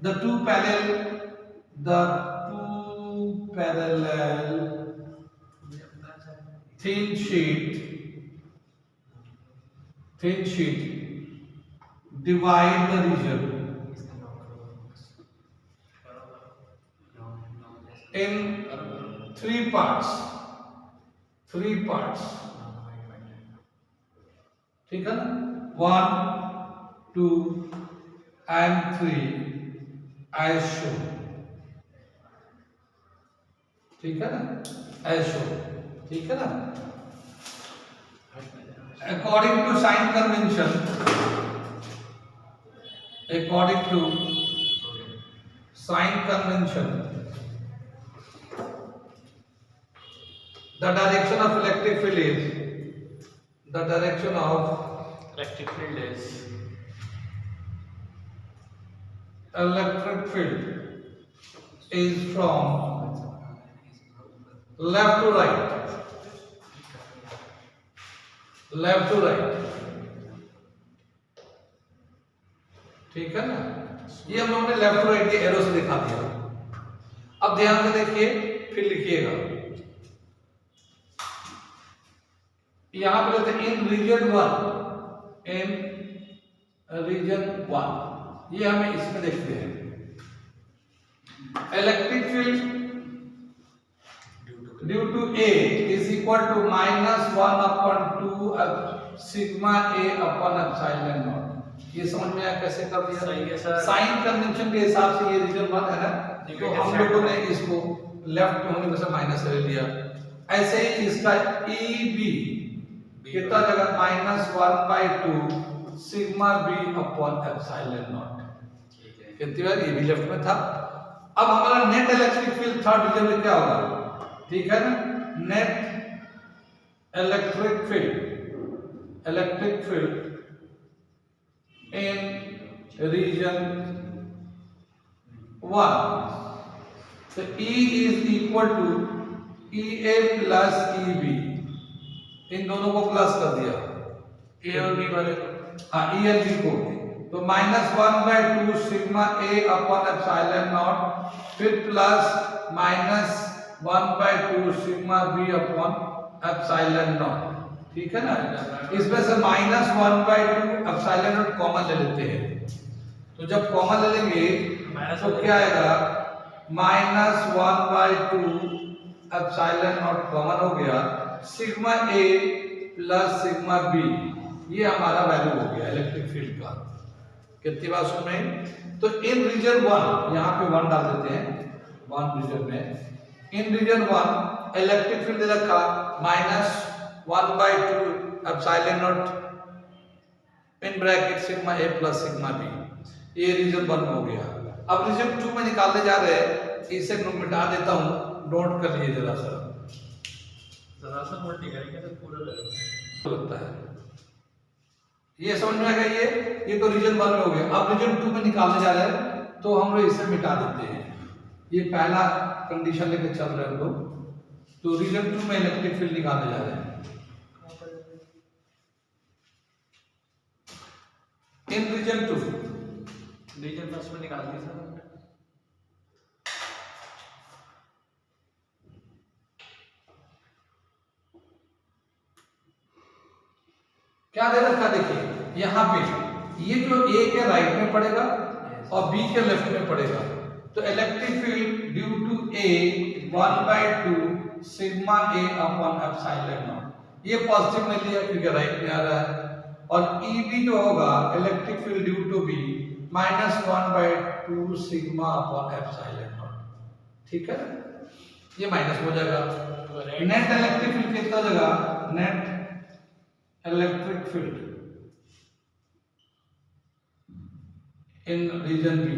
the two parallel thin sheet divide the region in 3 parts, ठीक है ना, 1 2 and 3 as shown, ठीक है ना, as shown, ठीक है ना। According to sign convention, the direction of electric field is from left to right, ठीक है ना। ये हम लोगों ने लेफ्ट टू राइट के एरो से दिखा दिया। अब ध्यान से देखिए, फिर लिखिएगा, यहां पे लेते हैं इन रीजन 1, ये हमें इसमें देखते हैं, electric field due to A is equal to -1/2 sigma A upon epsilon naught. ये समझ में आया कैसे कर दिया? सही है सर। साइन कन्वेंशन के हिसाब से ये रीजन 1 है ना, तो हम लोगों ने इसको लेफ्ट में होने में से माइनस ले लिया। ऐसे ही इसका EB कितना जगह -1/2 sigma B upon epsilon naught, कितनी बार ये भी लेफ्ट में था। अब हमारा net electric field third region में क्या होगा, ठीक है ना, net electric field in region 1, तो E is equal to EA plus EB, इन दोनों को प्लस कर दिया, A और B वाले को, हाँ E और B को तो -1/2 sigma a upon epsilon naught, फिर plus -1/2 sigma b upon epsilon naught. ठीक है ना, इसमें से -1/2 एप्सिलॉन नॉट कॉमन ले लेते हैं। तो जब कॉमन ले लेंगे तो क्या आएगा, -1/2 एप्सिलॉन नॉट कॉमन हो गया, sigma a plus sigma b, ये हमारा वैल्यू हो गया इलेक्ट्रिक फील्ड का। कितनी बात सुन रहे हैं? तो इन रीजन 1, यहाँ पे 1 डाल देते हैं, 1 रीजन में, इन रीजन 1 इलेक्ट्रिक फील्ड दे रखा -1/2 epsilon naught in bracket sigma a plus sigma b, ये रीजन 1 हो गया। अब रीजन 2 में निकालने जा रहे हैं, इसे मिटा देता हूँ, नोट कर लिए जरा सा उल्टी करेंगे तो पूरा लगता है। ये समझ में आ गया, ये तो रीजन 1 में हो गया। अब रीजन 2 में निकालने जा रहे हैं तो हम लोग इसे मिटा देते हैं। ये पहला कंडीशन लेके चल रहे हैं हम लोग। तो रीजन 2 में इलेक्ट्रिक फील्ड निकालने जा रहे हैं। इन रीजन 2, रीजन फर्स्ट में निकाल दिया सर। क्या दे रखा, देखिए यहाँ पे ये जो A के राइट में पड़ेगा और B के लेफ्ट में पड़ेगा, तो electric field due to A 1/2 sigma A upon epsilon naught, ये पॉजिटिव में लिया क्योंकि राइट में आ रहा है, और EB जो होगा electric field due to B -1/2 sigma upon epsilon naught. ठीक है, ये माइनस हो जाएगा। नेट इलेक्ट्रिक फील्ड कितना हो जाएगा, net electric field in region B,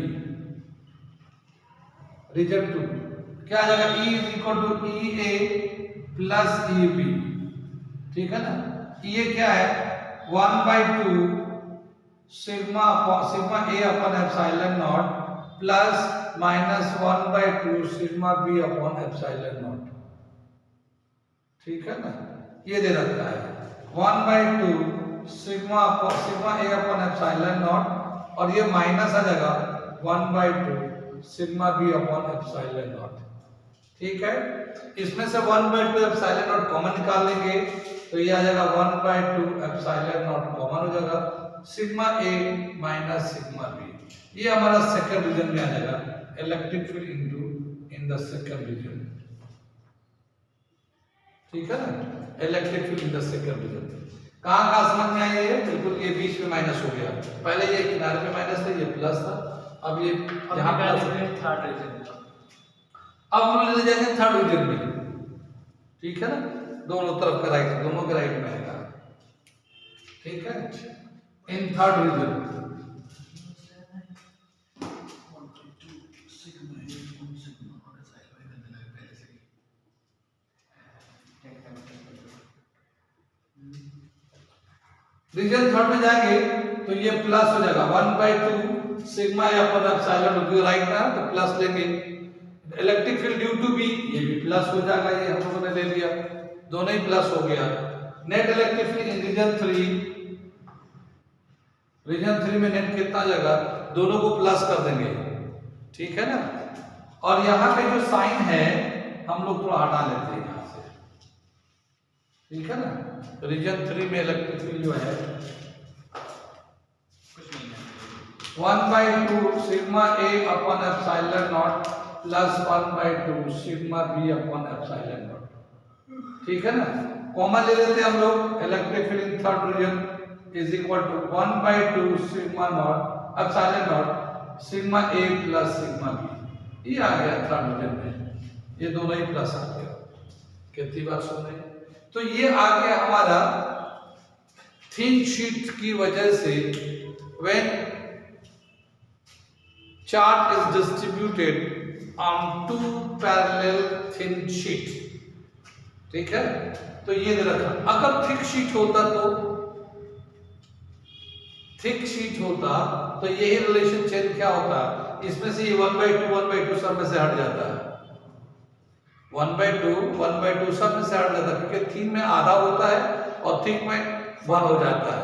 region 2 क्या आ जाएगा, E = EA प्लस EB। ठीक है ना, ये क्या है, 1/2 sigma A upon epsilon naught plus -1/2 sigma B upon epsilon naught. ठीक है ना, ये दे रखा है 1/2 sigma A upon epsilon naught, और ये माइनस आ जाएगा 1/2 sigma B upon epsilon naught. ठीक है, इसमें से 1/2 एप्सिलॉन नॉट कॉमन निकाल लेंगे तो ये आ जाएगा 1/2 एप्सिलॉन नॉट कॉमन हो जाएगा, sigma A minus sigma B। ये हमारा सेकंड रीजन में आ जाएगा, electric field in the second region. ठीक है ना, electric field in the second region. कहाँ समझ में आई है, बिल्कुल ये बीच में माइनस हो गया, पहले ये किनारे पे माइनस था, ये प्लस था, अब ये यहाँ प्लस हो गया, थर्ड रीजन। अब हम ले जाएंगे थर्ड रीजन में। ठीक है ना, दोनों तरफ का राइट, दोनों के राइट में आएगा। ठीक है, in third region region third में जाएंगे तो ये प्लस हो जाएगा 1/2 सिग्मा A अपॉन एप्सिलॉन, क्योंकि राइट में तो प्लस लेंगे। Electric field due to B, ये भी प्लस हो जाएगा, ये हम लोगों ने ले लिया, दोनों ही प्लस हो गया। Net electric field in region 3 में नेट कितना जाएगा, दोनों को प्लस कर देंगे। ठीक है ना, और यहाँ पे जो साइन है हम लोग थोड़ा हटा लेते हैं यहाँ से। ठीक है ना, रीजन 3 में इलेक्ट्रिक फील्ड जो है 1/2 sigma A upon epsilon naught plus 1/2 sigma B upon epsilon naught. ठीक है ना, कॉमन ले लेते हैं हम लोग, electric field in third region is equal to 1/2 sigma naught epsilon naught sigma A plus sigma B। ये आ गया थर्ड रीजन में, ये दोनों ही प्लस आ गया। कितनी बात सुन रहे हैं? तो ये आ गया हमारा थिन शीट की वजह से, when chart is distributed on 2 parallel thin sheet. ठीक है, तो ये दे रखा। अगर थिक शीट होता तो यही रिलेशन चेंज क्या होता, इसमें से ये 1/2 सब में से हट जाता है, 1/2 सब में से हट जाता है, क्योंकि थिन में आधा होता है और थिक में 1 हो जाता है।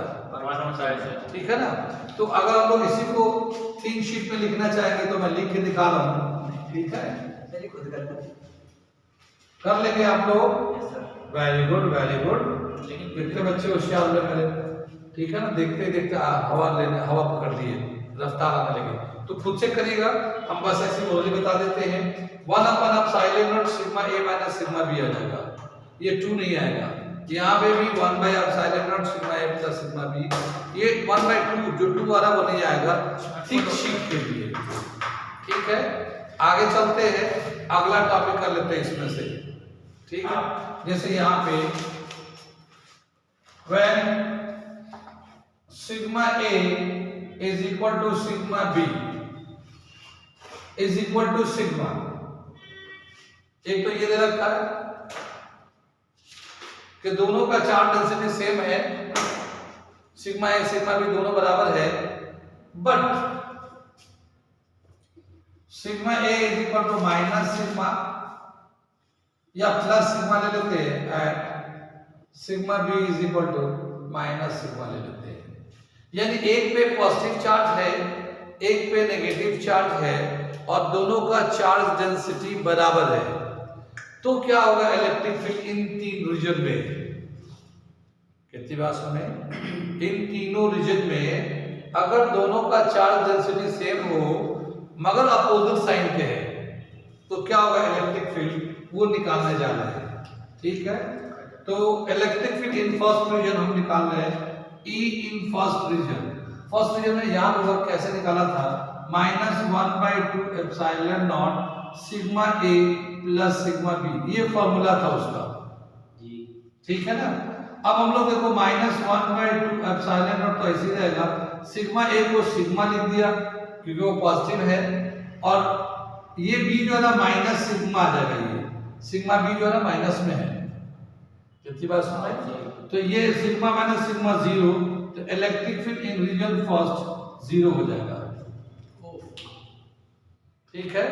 ठीक है ना। तो अगर हम लोग इसी को 3 शीट में लिखना चाहेंगे तो मैं लिख के दिखा रहा हूँ, ठीक है, चलिए खुद करते हैं। कर लेंगे आप लोग। Yes sir. Very good very good. लेकिन कितने बच्चे होशियार हो मेरे, ठीक है ना। देखते देखते हवा पकड़ लिए, रफ्तार आने लगे। तो खुद से करिएगा, हम बस ऐसी लॉजिक बता देते हैं। 1/epsilon sigma A minus sigma B आ जाएगा, ये 2 नहीं आएगा। यहाँ पे भी 1/epsilon sigma A plus sigma B, ये 1/2 जो 2 आ रहा वो नहीं आएगा थिक शीट के लिए, ठीक है। आगे चलते हैं, अगला टॉपिक कर लेते हैं इसमें से, ठीक है। जैसे यहाँ पे when sigma A is equal to sigma B is equal to sigma, एक तो ये दे रखा है कि दोनों का चार्ज डेंसिटी सेम है, सिग्मा ए सिग्मा बी दोनों बराबर है, but sigma A is equal to minus sigma या प्लस सिग्मा ले लेते हैं, and sigma B is equal to minus sigma ले लेते हैं। यानी एक पे पॉजिटिव चार्ज है, एक पे नेगेटिव चार्ज है, और दोनों का चार्ज डेंसिटी बराबर है। तो क्या होगा इलेक्ट्रिक फील्ड इन 3 रीजन में, कितनी बात सुने, इन तीनों रीजन में अगर दोनों का चार्ज डेंसिटी सेम हो मगर अपोजिट साइन के है, तो क्या होगा इलेक्ट्रिक फील्ड, वो निकालने जा रहे हैं, ठीक है। तो electric field in first region हम निकाल रहे हैं, E in first region. First region में याद होगा कैसे निकाला था, -1/2 epsilon naught sigma A plus sigma B, ये फॉर्मूला था उसका जी, ठीक है ना। अब हम लोग देखो -1/2 एप्सिलॉन नॉट तो ऐसे ही रहेगा, सिग्मा ए को सिग्मा लिख दिया क्योंकि वो पॉजिटिव है, और ये बी जो है ना माइनस सिग्मा आ जाएगा, ये सिग्मा बी जो है ना माइनस में है, कितनी बात सुन रहे। तो ये सिग्मा माइनस सिग्मा 0, तो electric field in region first 0 हो जाएगा, ठीक है।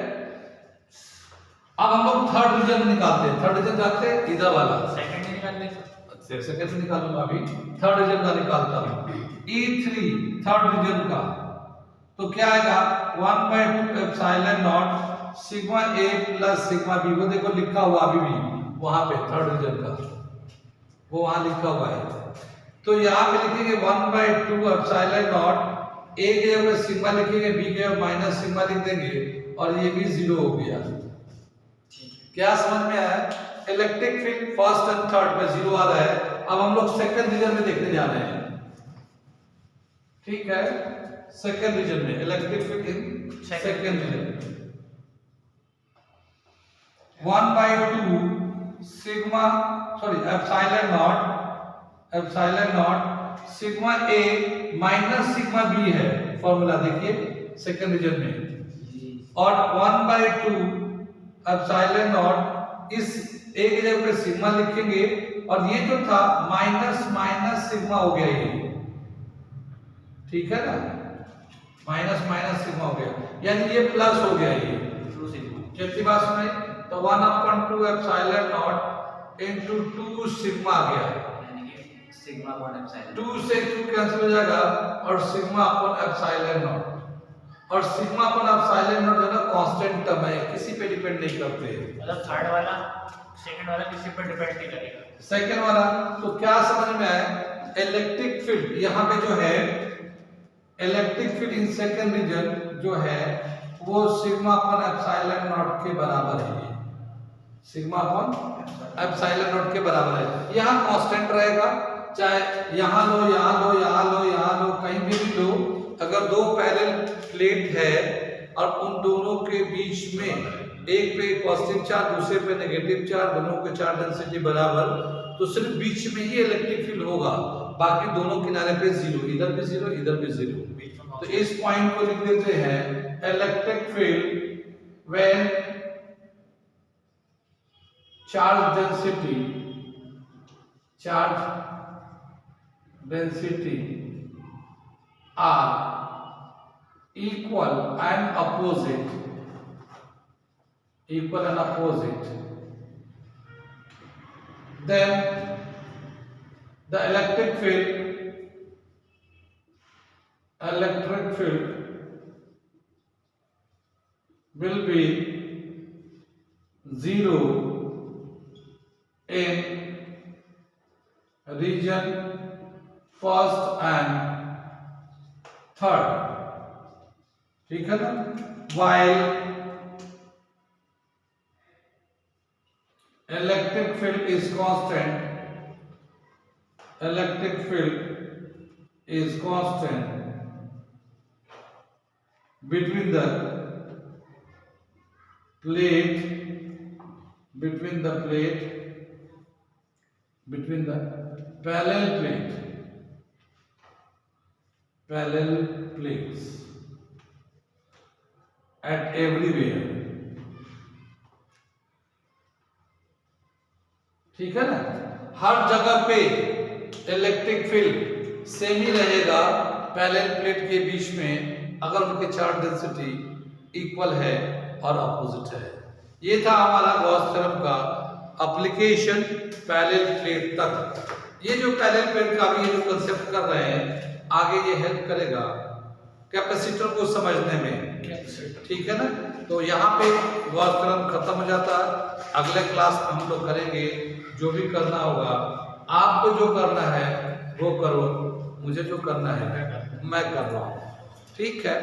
अब हम लोग थर्ड रीजन निकालते हैं। थर्ड रीजन जाते हैं इधर वाला, सेकंड में निकाल लें सर। सेकंड से निकालूंगा, अभी थर्ड रीजन का निकालता हूं। E3 थर्ड रीजन का, तो क्या आएगा 1/2 epsilon naught sigma A plus sigma B, वो देखो लिखा हुआ अभी भी वहां पे थर्ड रीजन का, वो वहां लिखा हुआ है। तो यहाँ पे लिखेंगे 1/2 एप्सिलॉन नॉट, ए के जगह सिग्मा लिखेंगे, बी के जगह माइनस सिग्मा लिख देंगे, और ये भी 0 हो गया। क्या समझ में आया, electric field first and third में 0 आ रहा है। अब हम लोग सेकंड रीजन में देखने जा रहे हैं, ठीक है। सेकंड रीजन में electric field in second region 1/2 sigma epsilon naught sigma A minus sigma B है फॉर्मूला, देखिए सेकंड रीजन में, और 1/2 एप्सिलॉन नॉट, इस ए की जगह पे सिग्मा लिखेंगे, और ये जो था माइनस माइनस सिग्मा हो गया ये, ठीक है ना, माइनस माइनस सिग्मा हो गया, यानी ये प्लस हो गया ये, कितनी बात सुनाई। तो 1/2 एप्सिलॉन नॉट इनटू 2 सिग्मा आ गया, यानी कि सिग्मा अपॉन एप्सिलॉन, 2 से 2 कैंसिल हो जाएगा, और सिग्मा अपॉन एप्सिलॉन नॉट, और सिग्मा अपॉन एप्सिलॉन नॉट जो ना कांस्टेंट टर्म है, किसी पे डिपेंड नहीं करते, मतलब थर्ड वाला सेकंड वाला किसी पर डिपेंड नहीं करेगा। सेकंड वाला। तो क्या समझ में आया, इलेक्ट्रिक फील्ड यहाँ पे जो है, electric field in second region जो है वो सिग्मा अपॉन एप्सिलॉन नॉट के बराबर है, सिग्मा अपॉन एप्सिलॉन नॉट के बराबर है। यहाँ कांस्टेंट रहेगा, चाहे यहाँ लो यहाँ लो यहाँ लो यहाँ लो, कहीं भी लो, अगर दो पैरेलल प्लेट है और उन दोनों के बीच में एक पे पॉजिटिव चार्ज दूसरे पे नेगेटिव चार्ज, दोनों के चार्ज डेंसिटी बराबर, तो सिर्फ बीच में ही इलेक्ट्रिक फील्ड होगा, बाकी दोनों किनारे पे 0, इधर भी 0 इधर भी 0। तो इस पॉइंट को लिख देते हैं electric field when charge density are equal and opposite, then the electric field electric field will be 0 in region first and third, ठीक है ना, while electric field is constant between the plate parallel plates at everywhere, ठीक है ना, हर जगह पे electric field same ही रहेगा parallel plate के बीच में अगर उनके चार्ज डेंसिटी इक्वल है और अपोजिट है। ये था हमारा गॉस थ्योरम का एप्लीकेशन पैरेलल प्लेट तक। ये जो पैरेलल प्लेट का भी ये जो कंसेप्ट कर रहे हैं आगे ये हेल्प करेगा कैपेसिटर को समझने में, ठीक है ना। तो यहाँ पे गॉस थ्योरम खत्म हो जाता है। अगले क्लास में हम लोग करेंगे, जो भी करना होगा आपको जो करना है वो करो, मुझे जो करना है मैं कर रहा हूँ, ठीक है।